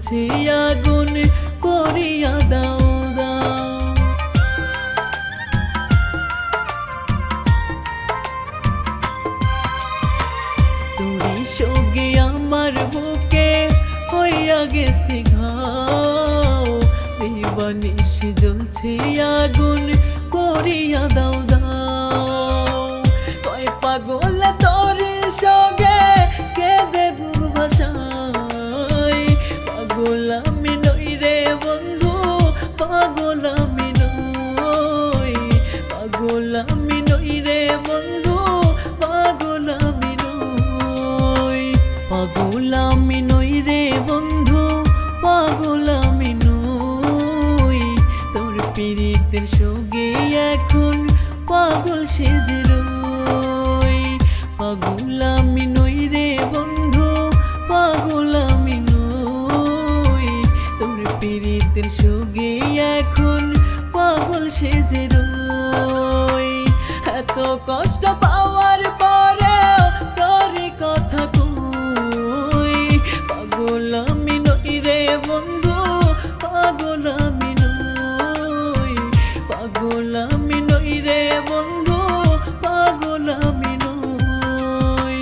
Speaker 1: জ্বলছে আগুন করিয়া দাও দাও। তোরি সঙ্গে আমার বুকে হইয়া গেছি ঘাও, দিবানিশি জ্বলছে আগুন করিয়া দাও দাও। কয় পাগল তোর সঙ্গে কেঁদে বুক ভাসাই, পাগল আমি নই রে বন্ধু, পাগল আমি নই, পাগল আমি নই রে বন্ধু, পাগল আমি নই, পাগল আমি নই রে বন্ধু, পাগল আমি নই। তোর পীড়িতের সঙ্গে এখন পাগল সেজে রই, পাগল আমি নই রে বন্ধু, পাগল আমি নই। তোর পীড়িতের সঙ্গে এখন পাগল সেজে রই। এত কষ্ট পাওয়ার পরে তোর কথা কই, পাগল আমি নই রে বন্ধু, পাগল আমি নই, পাগল আমি নই রে বন্ধু, পাগল আমি নই।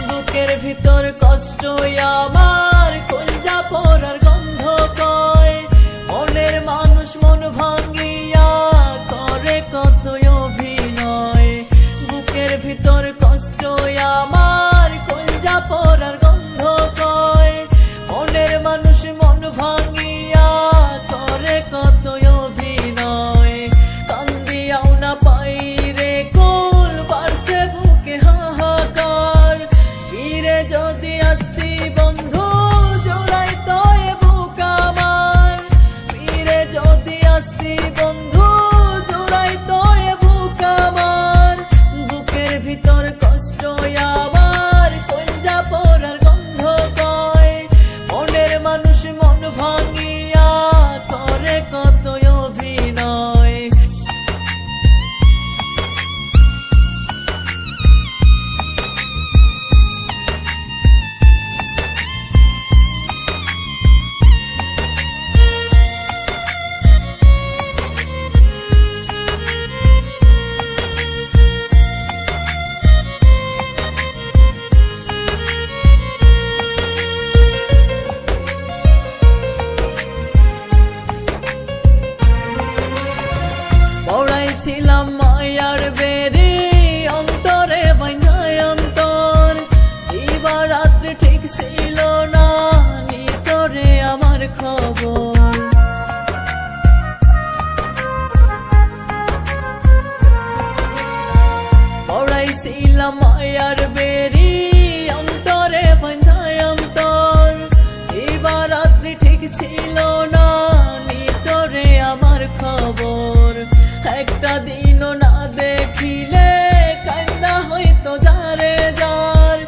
Speaker 1: বুকের ভিতর কষ্ট আমার, কলজা পোড়ার গন্ধ কয়, মনের মানুষ মন ভাঙ্গিয়া করে কত অভিনয়। বুকের ভিতর কষ্ট আমার, কলজা পোড়ার গন্ধ কয়, মনের মানুষ মন ভাঙ্গিয়া করে কত অভিনয়। কান্দিয়াও না পাই রে কুল, বাড়ছে বুকে হাহাকার, ফিরে যদি আসতি বন্ধু জোড়াই তোয় বুক আমার, ফিরে যদি আসতি বন্ধু জোড়াই তোয় বুক আমার। বুকের ভিতর কষ্ট আমার, কলজা পোড়ার গন্ধ কয়, মনের মানুষ মন ভাঙ্গিয়া করে কত অভিনয়। পড়াইছিলাম মায়ার বেরি অন্তরে বাইন্ধায় অন্তর, দিবারাত্রি ঠিক ছিল না নিতরে আমার খবর। পড়াইছিলাম মায়ার বেরি অন্তরে বাইন্ধায় অন্তর, দিবারাত্রি ঠিক ছিল না নিতরে আমার খবর। একটা দিনও না দেখিলে কান্না হইতো যারে যার,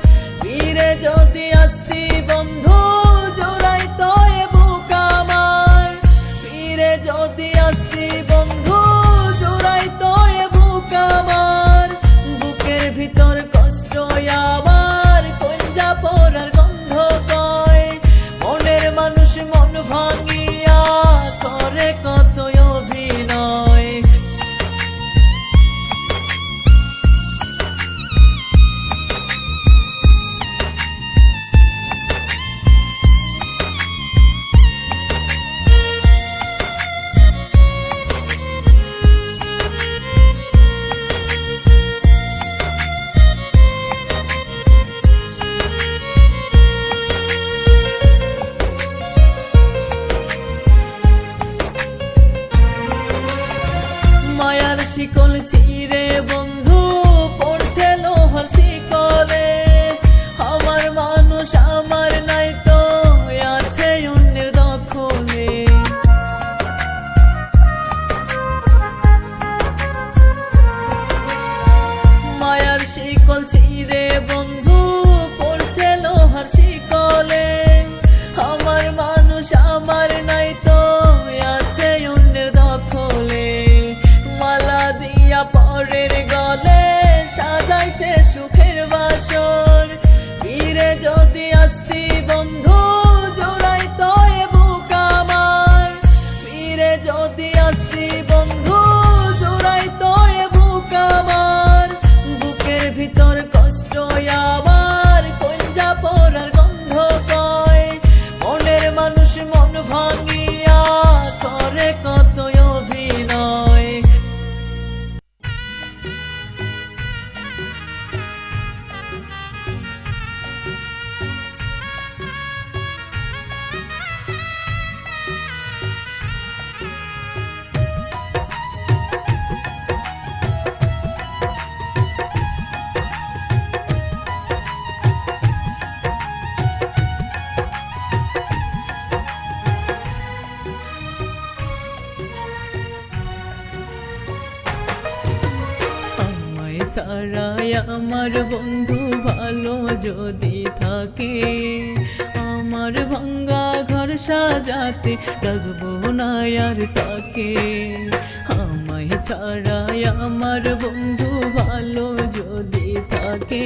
Speaker 1: ফিরে যদি আসতি বন্ধু জোড়াই তোয় বুক আমার, ফিরে যদি আসতি বন্ধু জোড়াই তোয় বুক আমার। বুকের ভিতর কষ্ট আমার, কলজা পোড়ার গন্ধ কয়, মনের মানুষ মন ভাঙ্গিয়া করে কত অভিনয়। শিকল চিরে বন্ধু পড়ছে লোহার শিকলে, আমার মানুষ আমার নাই তো আছে অন্যের দখলে। ছাড়াই আমার বন্ধু ভালো যদি থাকে, আমার ভাঙ্গা ঘর সাজাতে ডাকবো না আর তাকে। আমায় ছাড়াই আমার বন্ধু ভালো যদি থাকে,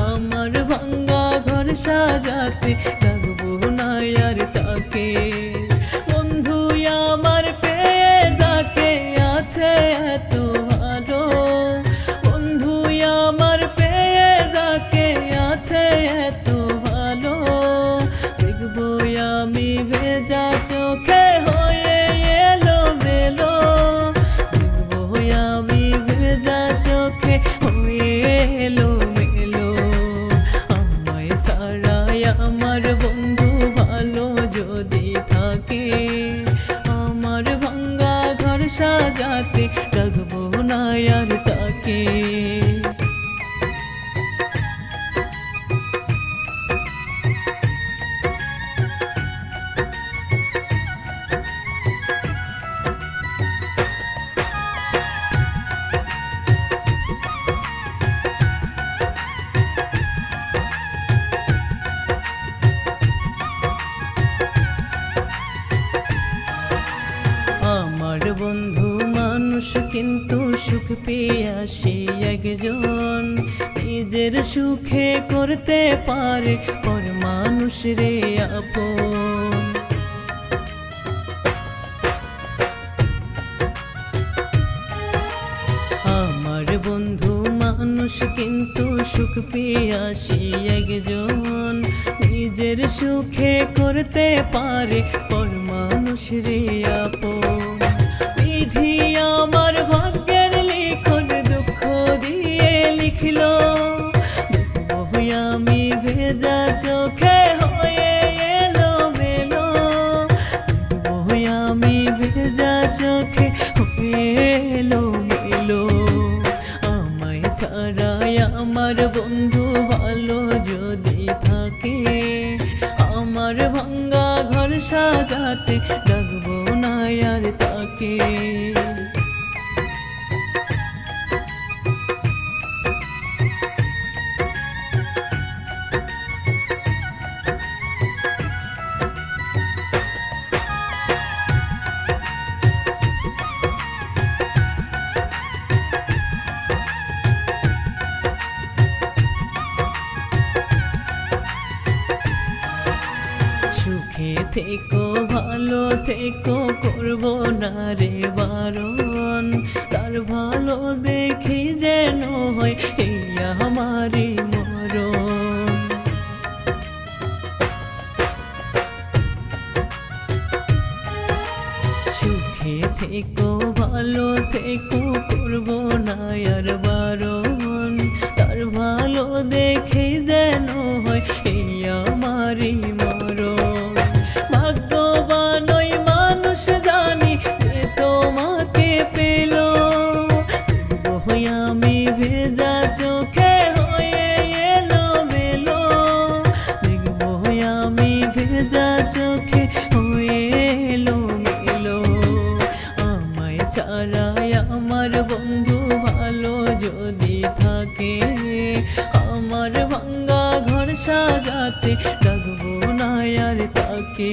Speaker 1: আমার ভাঙ্গা ঘর সাজাতে ডাকবো না আর তাকে। বন্ধু আমার পেয়ে যাকে আছে এত ভালো, বন্ধু আমার পেয়ে যাকে আছে এত ভালো, দেখবো আমি ভেজা চোখে হয়ে এলো মেলো, দেখবো আমি ভেজা চোখে হয়ে এলো মেলো। আমায় ছাড়াই আমার বন্ধু ভালো যদি থাকে, আমার ভাঙ্গা ঘর সাজাতে ডাকবো না আর তাকে। আমার বন্ধু মানুষ কিন্তু সুখ পেয়ে আসে একজন, নিজের সুখে করতে পারে পর মানুষ রে আপন। আমার বন্ধু মানুষ কিন্তু সুখ পেয়ে আসে একজন, নিজের সুখে করতে পারে পর মানুষ রে আপন। বিধি আমার ভাগ্যের লিখন দুঃখ দিয়ে লিখলো, দেখবো আমি ভেজা চোখে হয়ে এলো মেলো, দেখবো আমি ভেজা চোখে হয়ে এলো মেলো। আমায় ছাড়াই আমার বন্ধু ভালো যদি থাকে, আমার ভাঙ্গা ঘর সাজাতে ডাকবো না আর তাকে। সুখে থেকো ভালো থেকো করবো না রে বারণ, তার ভালো দেখি যেন হয় এই আমারই মরণ। সুখে থেকো ভালো থেকো করবো না আর বারণ, তার ভালো দেখি যেন হয় এই আমারই মরণ। ভাগ্যবান ওই মানুষ জানি যে তোমাকে পেল, দেখবো আমি ভেজা চোখে হয়ে এলো মেলো, দেখবো আমি ভেজা চোখে হয়ে এলো মেলো। আমায় ছাড়াই আমার বন্ধু ভালো যদি থাকে, আমার ভাঙ্গা ঘর সাজাতে ডাকবো না আর তাকে।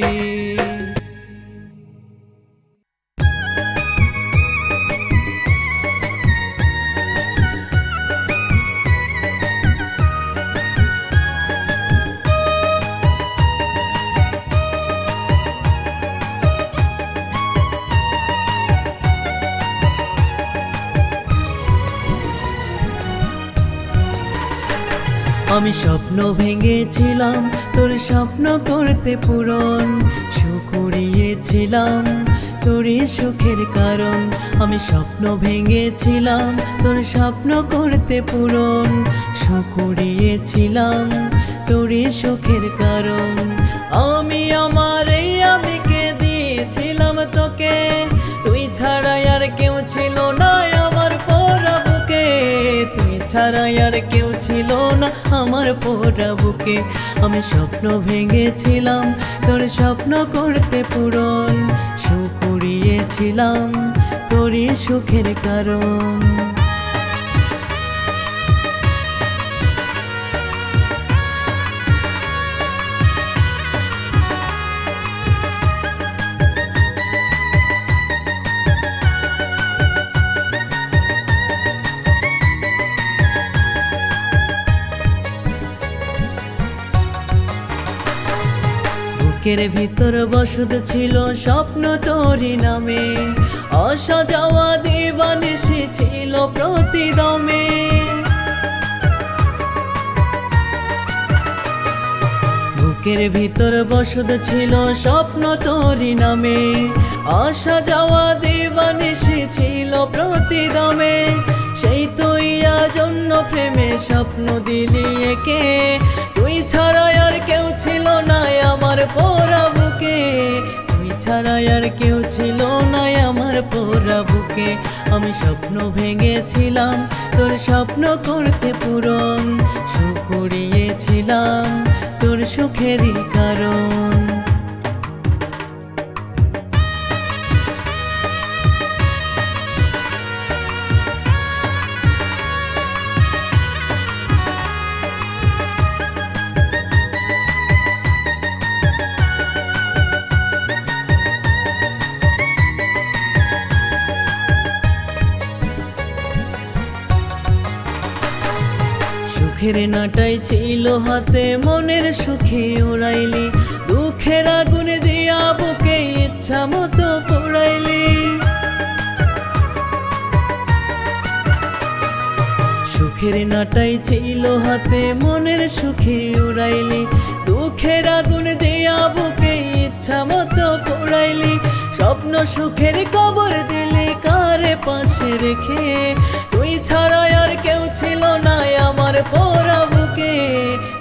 Speaker 1: আমি স্বপ্ন ভেঙেছিলাম তোর স্বপ্ন করতে পূরণ, সুখ উড়িয়েছিলাম তোরই সুখের কারণ। আমি স্বপ্ন ভেঙেছিলাম তোর স্বপ্ন করতে পূরণ, সুখ উড়িয়েছিলাম তোরই সুখের কারণ। আমি আমার এই আমিকে দিয়েছিলাম তোকে, তুই ছাড়া আর কেউ ছিল না আমার পোড়া বুকে, তুই ছাড়া আর কেউ ছিল না আমার পোড়া বুকে। আমি স্বপ্ন ভেঙেছিলাম তোর স্বপ্ন করতে পূরণ, সুখ উড়িয়েছিলাম তোরই সুখের কারণ। বুকের ভিতর বসত ছিল স্বপ্ন তোরি নামে, অসাজাওয়া দিবানিশি ছিল প্রতিদমে। বুকের ভিতর বসত ছিল স্বপ্ন তোরি নামে, অসাজাওয়া দিবানিশি ছিল প্রতিদমে। সেই তুই আজন্য প্রেমে স্বপ্ন দিলি একে, তুই ছাড়া আর কেউ ছিল না আমার পোড়া বুকে, তুই ছাড়া আর কেউ ছিল না আমার পোড়া বুকে। আমি স্বপ্ন ভেঙেছিলাম তোর স্বপ্ন করতে পূরণ, সুখ কুড়িয়েছিলাম তোর সুখেরই কারণ। সুখের নাটাই ছিল হাতে, মনের সুখে উড়াইলি, দুঃখের আগুন দিয়া বুকে ইচ্ছা মতো পোড়াইলি। সুখের নাটাই ছিল হাতে, মনের সুখে উড়াইলি, দুঃখের আগুন দিয়া বুকে ইচ্ছা মতো পোড়াইলি। স্বপ্ন সুখের কবর দিলি কারে পাশে রেখে, তুই ছাড়া আর কেউ ছিল না আমার পোড়া বুকে,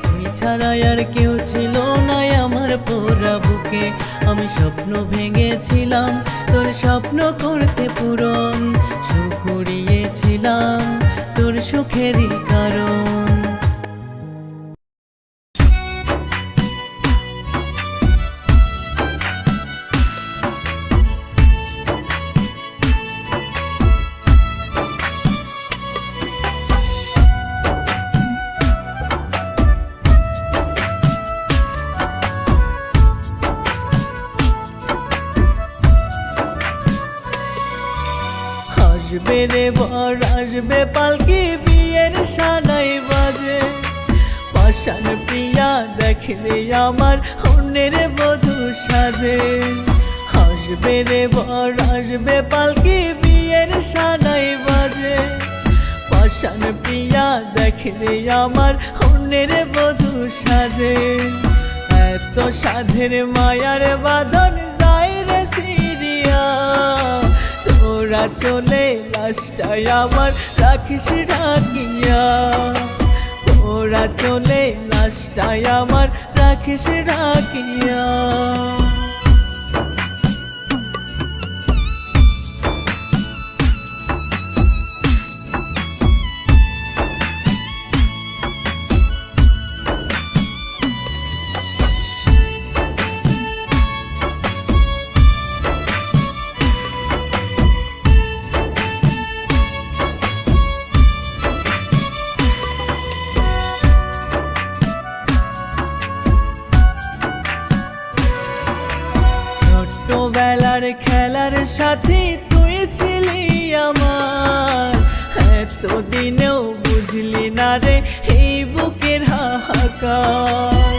Speaker 1: তুই ছাড়া আর কেউ ছিল না আমার পোড়া বুকে। আমি স্বপ্ন ভেঙেছিলাম তোর স্বপ্ন করতে পূরণ, সুখ কুড়িয়েছিলাম তোর সুখেরই কারণ। আসবে রে বর আসবে পালকি, বিয়ের সানাই বাজে, পাষাণ প্রিয়া দেখলে আমার অন্যের বধূ সাজে। আসবে রে বর আসবে পালকি, বিয়ের সানাই বাজে, পাষাণ প্রিয়া দেখলে আমার অন্যের বধূ সাজে। এত সাধের মায়ার বাঁধন যায় রে সিরিয়া, তোরা চলে লাশটাই আমার রাখিস ঢাকিয়া, তোরা চলে লাশটাই আমার রাখিস ঢাকিয়া। ছোটবেলার খেলার সাথী তুই ছিলি আমার, এতদিনেও বুঝলি না রে এই বুকের হাহাকার।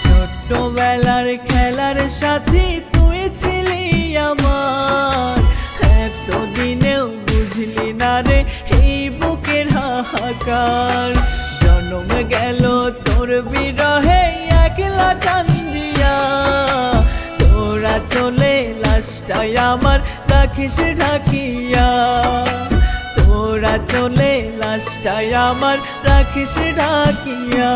Speaker 1: ছোটবেলার খেলার সাথী তুই ছিলি আমার, এতদিনেও বুঝলি না রে এই বুকের হাহাকার। জন্ম গেল তোর বিরহে একলা কান্দিয়া, তোরা চলে লাশটাই আমার রাখিস ঢাকিয়া, তোরা চলে লাশটাই আমার রাখিস ঢাকিয়া।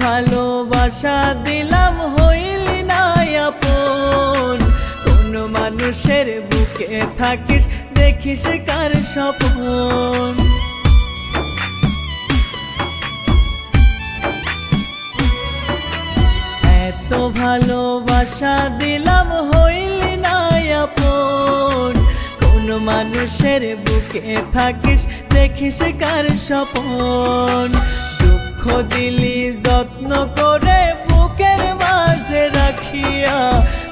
Speaker 1: ভালোবাসা দিলাম হইলি না আপন, কোন মানুষের বুকে থাকিস দেখিস কার স্বপন। ভালোবাসা দিলাম হইলি না আপন, কোন মানুষের বুকে থাকিস দেখিস কার স্বপন। দুঃখ দিলি যত্ন করে বুকের মাঝে রাখিয়া,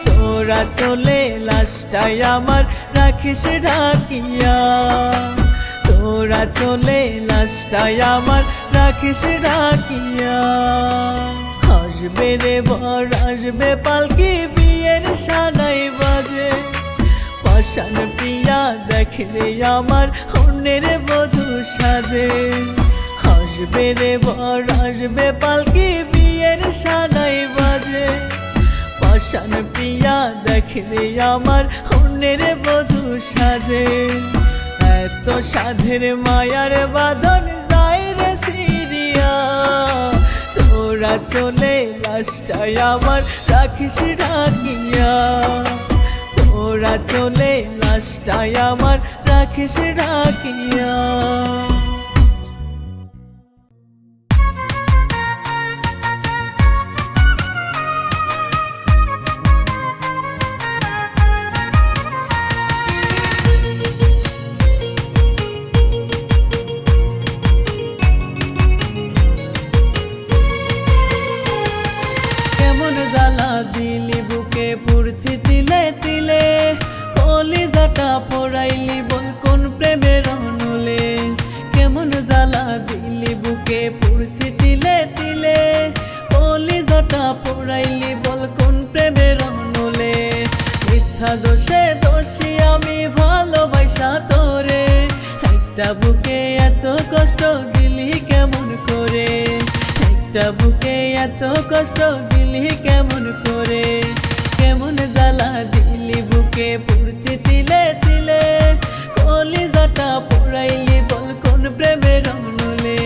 Speaker 1: তোরা চলে লাশটাই আমার রাখিস রাখিয়া, তোরা চলে লাশটাই আমার রাখিস রাখিয়া। আসবে রে বর আসবে পালকি বিয়ের সানাই বাজে, পাষাণ প্রিয়া দেখলে আমার অন্যের বধূ সাজে। আসবে রে বর আসবে পালকি বিয়ের সানাই বাজে, পাষাণ প্রিয়া দেখলে আমার অন্যের বধূ সাজে। এত সাধের মায়ার বাঁধন যায় রে সিরিয়া, তোরা চলে লাশটাই আমার রাখিস রাখিয়া, তোরা চলে লাশটাই আমার রাখিস রাখিয়া। দিলি বুকে পুরসি তিলে তিলে, কলিজাটা পোড়াইলি বল কোন প্রেমের অনুলে। কেমন জ্বালা দিলি বুকে পুরসি তিলে তিলে, কলিজাটা পোড়াইলি বল কোন প্রেমের অনুলে। মিথ্যা দোষে দোষী আমি ভালোবাসা তোরে, একটা বুকে এত কষ্ট দিলি কেমন করে, একটা বুকে এত কষ্ট দিলি কেমন করে। কেমন জ্বালা দিলি বুকে পুরসি তিলে তিলে, কলিজাটা পোড়াইলি বল কোন প্রেমের অনুলে।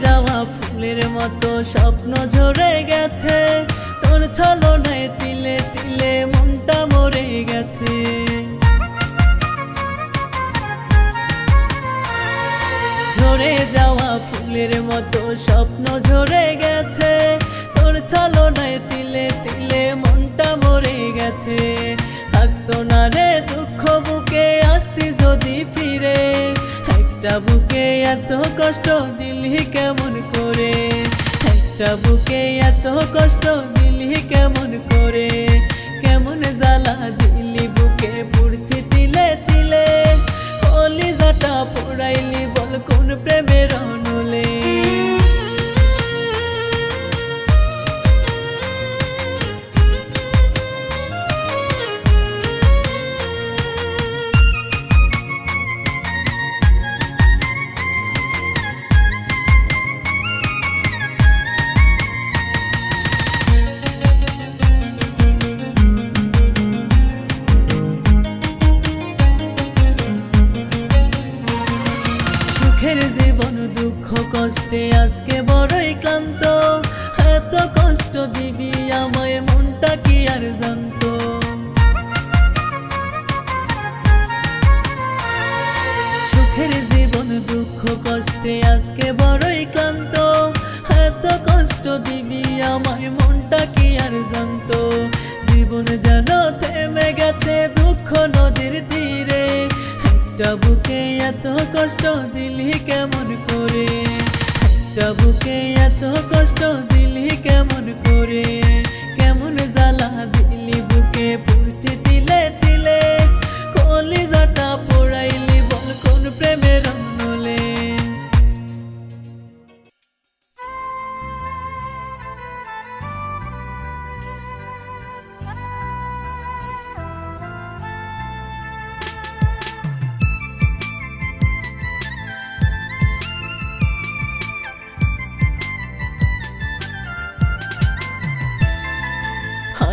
Speaker 1: যাওয়া ফুলের মতো স্বপ্ন ঝরে গেছে, তোর ছলনায় তিলে তিলে মনটা মরে গেছে। ঝরে যাওয়া ফুলের মতো স্বপ্ন ঝরে গেছে, তোর ছলনায় তিলে তিলে মনটা মরে গেছে। থাকতো না রে দুঃখ বুকে আসতি যদি ফিরে, একটা বুকে এত কষ্ট দিলি কেমন করে, একটা বুকে এত কষ্ট দিলি কেমন করে। কেমন জ্বালা দিলি বুকে পুরসি তিলে তিলে, কলিজাটা পোড়াইলি বল কোন প্রেমের অনুলে। জীবন দুঃখ কষ্টে আজকে বড়ই ক্লান্ত, এত কষ্ট দিবি আমায় মনটা কি আর জানতো। সুখের জীবন দুঃখ কষ্টে আজকে বড়ই ক্লান্ত, এত কষ্ট দিবি আমায় মনটা কি আর জানতো। জীবন যেন থেমে গেছে দুঃখ নদীর তীরে, একটা বুকে এত কষ্ট দিলি কেমন করে, একটা বুকে এত কষ্ট দিলি কেমন করে। কেমন জ্বালা দিলি বুকে পুরসি তিলে তিলে, কলিজাটা পোড়াইলি বল কোন প্রেমের অনুলে।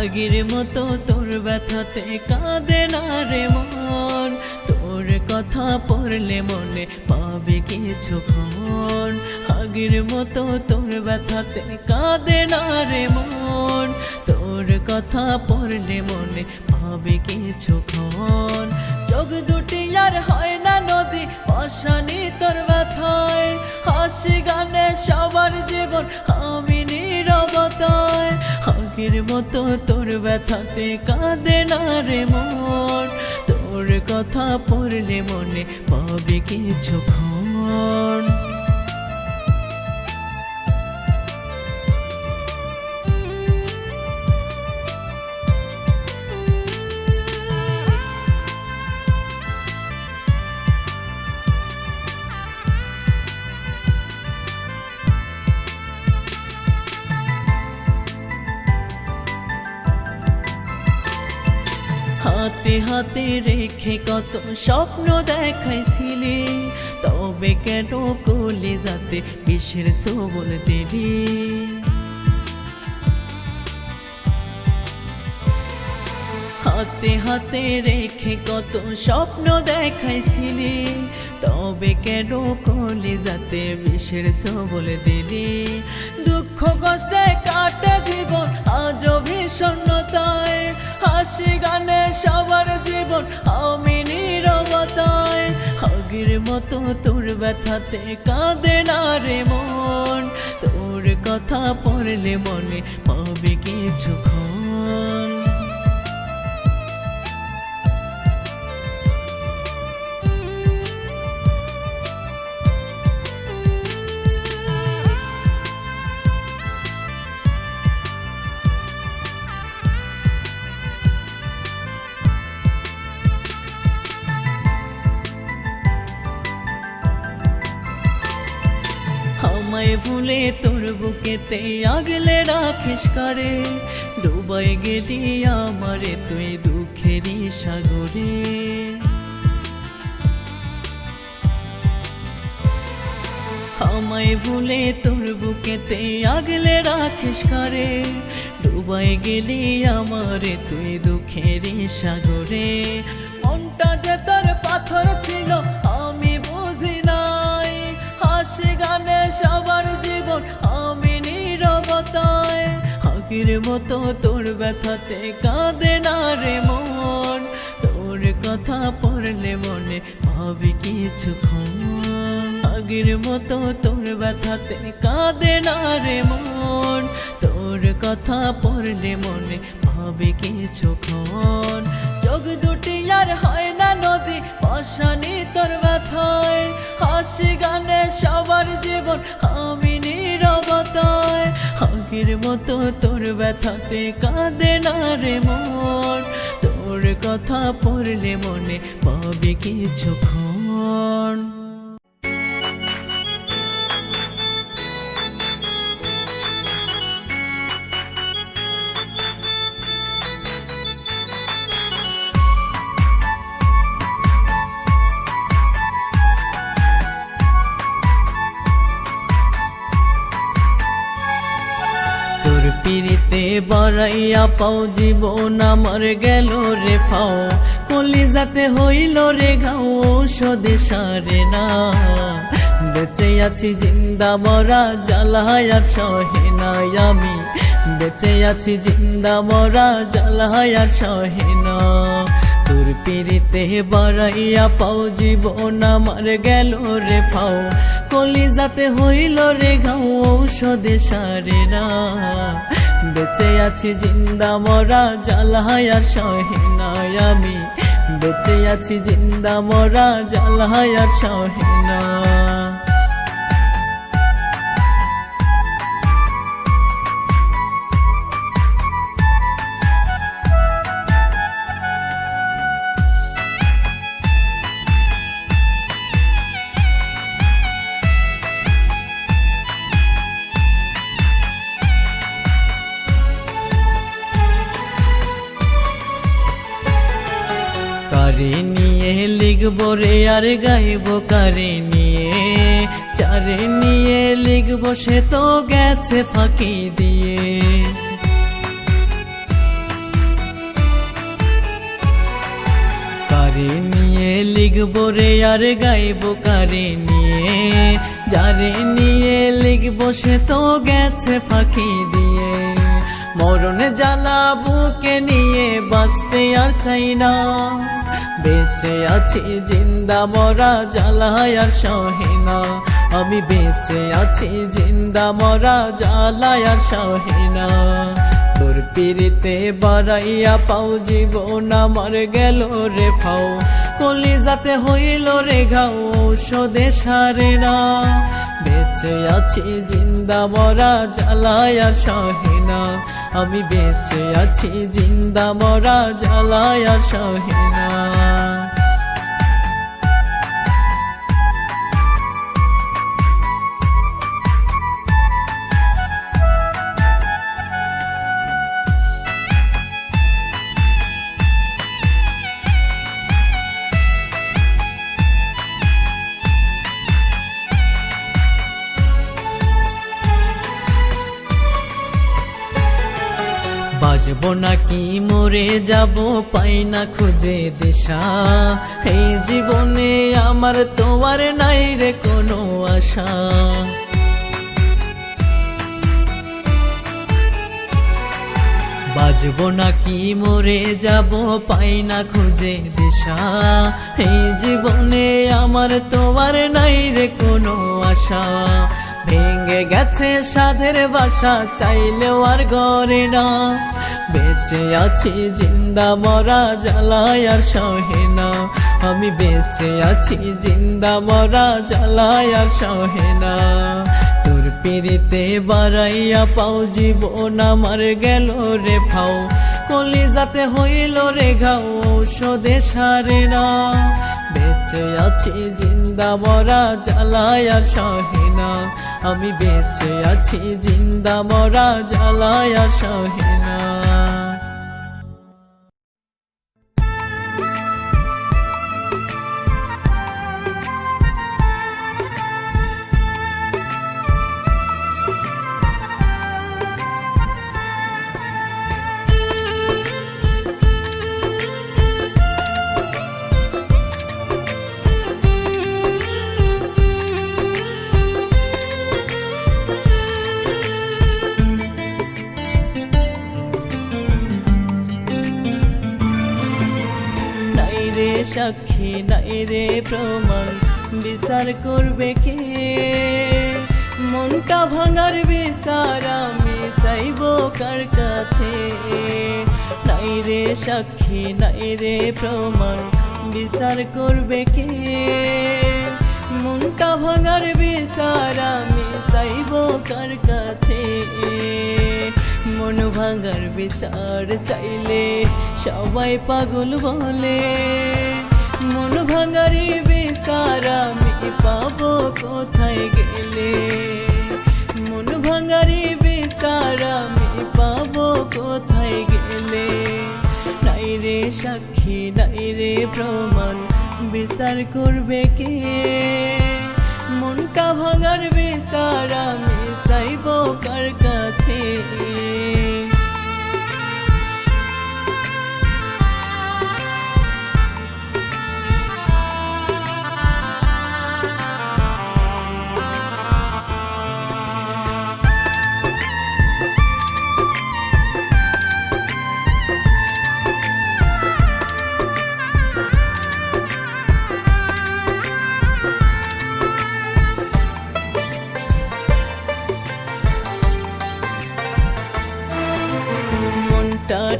Speaker 1: আগের মতো তোর ব্যথাতে কাঁদে না রে মন, তোর কথা পড়লে মনে পাবে কিছুক্ষণ। আগের মতো তোর ব্যথাতে কাঁদে না রে মন, তোর কথা পড়লে মনে পাবে কিছুক্ষণ। চোখ দুটি আর হয় না নদী অশানি তোর ব্যথায়, হাসি গানে সবার জীবন আমি নীরবতায়। আগের মতো তোর ব্যথাতে কাঁদে না রে মন, তোর কথা পড়লে মনে পাবে কিছুক্ষণ। হাতে হাতে রেখে কত স্বপ্ন দেখাইছিলি, তবে কেন কলিজাতে বিষের ছোবল দিলি। হাতে হাতে রেখে কত স্বপ্ন দেখাইছিলি, তবে কেন কলিজাতে বিষের ছোবল দিলি। দুঃখ কষ্টে কাটে জীবন আজও বিষণ্ণতায়, হাসি গানে সবার জীবন আমি নীরবতায়। আগের মতো তোর ব্যথাতে কাঁদে না রে মন, তোর কথা পড়লে মনে পাবে কিছুক্ষণ। আমায় ভুলে তোর বুকেতে আগলে রাখিস কারে, ডুবাই গেলি আমারে তুই দুঃখেরই সাগরে। আমায় ভুলে তোর বুকেতে আগলে রাখিস কারে, ডুবাই গেলি আমারে তুই দুঃখেরই সাগরে। মনটা যে তোর পাথর ছিল আমি বুঝি নাই, হাসি গানে সবার জীবন আমি নীরবতায়। আগের মতো তোর ব্যথাতে কাঁদে না রে মন, তোর কথা পড়লে মনে পাবে কিছুক্ষণ। আগের মতো তোর ব্যথাতে কাঁদে না রে মন, তোর কথা পড়লে মনে পাবে কিছুক্ষণ। চোখ দুটি আর হয় না নদী অশানি তোর ব্যথায়, হাসি গানে সবার জীবন আমি নীরবতায়। আগের মতো তোর ব্যথাতে কাঁদে না রে মন, তোর কথা পড়লে মনে পাবে কিছুক্ষণ। পিরিতে বাড়াইয়া পাও জীবন আমার গেল রে পাও, কলিজাতে হইল রে ঘাও ঔষধে সারে না। বেঁচে আছি জিন্দা মরা জ্বালায় আর সহে নাই আমি, বেঁচে আছি জিন্দা মরা জ্বালায় আর সহে না। তোর পিরিতে বাড়াইয়া পাও জীবন আমার গেল রে পাও, কলিজাতে হইল রে ঘাও ঔষধে সারে না। বেঁচে আছি জিন্দা মরা জ্বালায় আর সহে নাই আমি, বেঁচে আছি জিন্দা মরা জ্বালায় আর সহে না। কারে নিয়ে লিখবো রে আর গাইবো কারে নিয়ে, চারে নিয়ে লিখবো সে তো গেছে ফাঁকি দিয়ে। লিখবো রে আর গাইবো কারে নিয়ে, যারে নিয়ে লিখবো সে তো গেছে ফাঁকি দিয়ে। মরণে জ্বালা বুকে নিয়ে বাঁচতে আর চাই না, বেঁচে আছি জিন্দা মরা জ্বালায় আর সহে না। আমি বেঁচে আছি জিন্দা মরা জ্বালায় আর সহে না। তোর পিরিতে বাড়াইয়া পাও জীবন আমার গেল রে ফাও, কলিজাতে হইল রে ঘাও ঔষধে সারে না। বেঁচে আছি জিন্দা মরা জ্বালায় আর সহে না, আমি বেঁচে আছি জিন্দা মরা জ্বালায় আর সহে না। বাঁচবো নাকি মরে যাব পাই না খুঁজে দিশা, এই জীবনে আমার তো আর নাই রে কোনো আশা। বাঁচবো নাকি মরে যাব পাই না খুঁজে দিশা, এই জীবনে আমার তো আর নাই রে কোনো আশা। ভেঙে গেছে সাধের বাসা চাইলেও আর গড়ে না, বেঁচে আছি জিন্দা মরা জ্বালায় আর সহে না। আমি বেঁচে আছি জিন্দা মরা জ্বালায় আর সহে না। তোর পিরিতে বাড়াইয়া পাও জীবন আমার গেল রে ফাও, কলিজাতে হইল রে ঘাও ঔষধে সারে না। বেঁচে আছি জিন্দা মরা জ্বালায় আর সহে না, আমি বেঁচে আছি জিন্দা মরা জ্বালায় আর সহে না। সাক্ষী নাই রে প্রমাণ বিচার করবে কে, মনটা ভাঙার বিচার আমি চাইব কার কাছে। নাই রে সাক্ষী নাই রে প্রমাণ বিচার করবে কে, মনটা ভাঙার বিচার আমি চাইব কার কাছে। মন ভাঙার বিচার চাইলে সবাই পাগল বলে, মন ভাঙারি বিচার আমি পাবো কোথায় গেলে। মন ভাঙারি বিচার আমি পাবো কোথায় গেলে। নাই রে সাক্ষী নাই রে প্রমাণ বিচার করবে কে, মনটা ভাঙার বিচার আমি চাইব কার কাছে।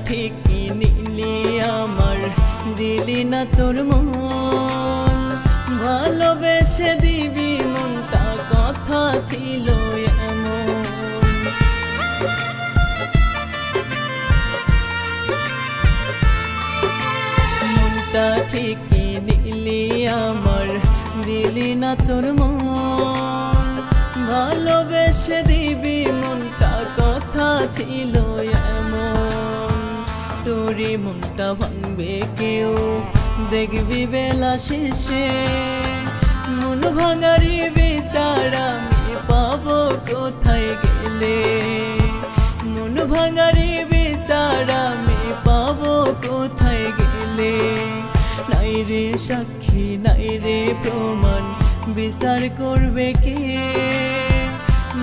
Speaker 1: ঠিকই নিলি আমার দিলি না তোর মন, ভালোবেসে দিবি মনটা কথা ছিল এমন। মনটা ঠিকই নিলি আমার দিলি না তোর মন, ভালোবেসে দিবি মনটা কথা ছিল এমন। তোরে মনটা ভাঙবে কেউ দেখবি বেলা শেষে, মন ভাঙারি বিচার আমি পাবো কোথায় গেলে। মন ভাঙারি বিচার আমি পাবো কোথায় গেলে। নাই রে সাক্ষী প্রমাণ বিচার করবে কে?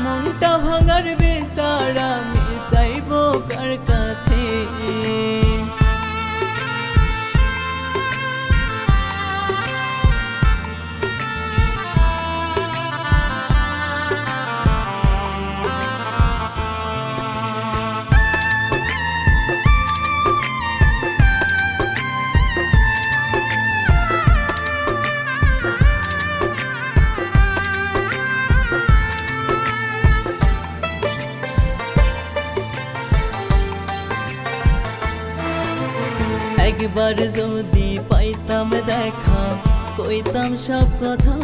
Speaker 1: মনটা ভাঙার বিচার আমি চাইব কার কাছে? একবার যদি পাইতাম দেখা কইতাম সব কথা,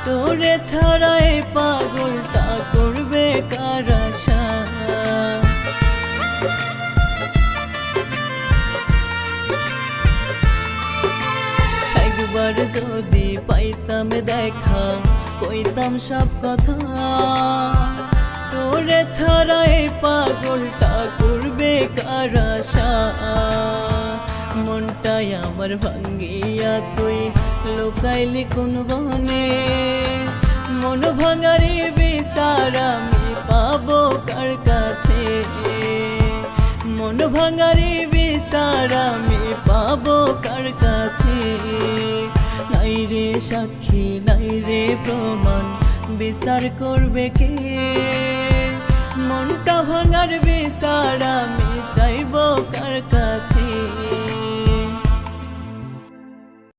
Speaker 1: তোরে ছাড়াই পাগলটা করবে কার আশা? একবার যদি পাইতাম দেখা কইতাম সব কথা, তোরে ছাড়াই পাগলটা করবে কার আশা? মনটাই আমার ভাঙ্গিয়া তুই লুকাইলি কোন বনে, মন ভাঙারি বিচার আমি পাবো কার কাছে? মন ভাঙারি বিচার আমি পাবো কার কাছে? নাই রে সাক্ষী নাই রে প্রমাণ বিচার করবে কে? মনটা ভাঙার বিচার আমি চাইব কার কাছে?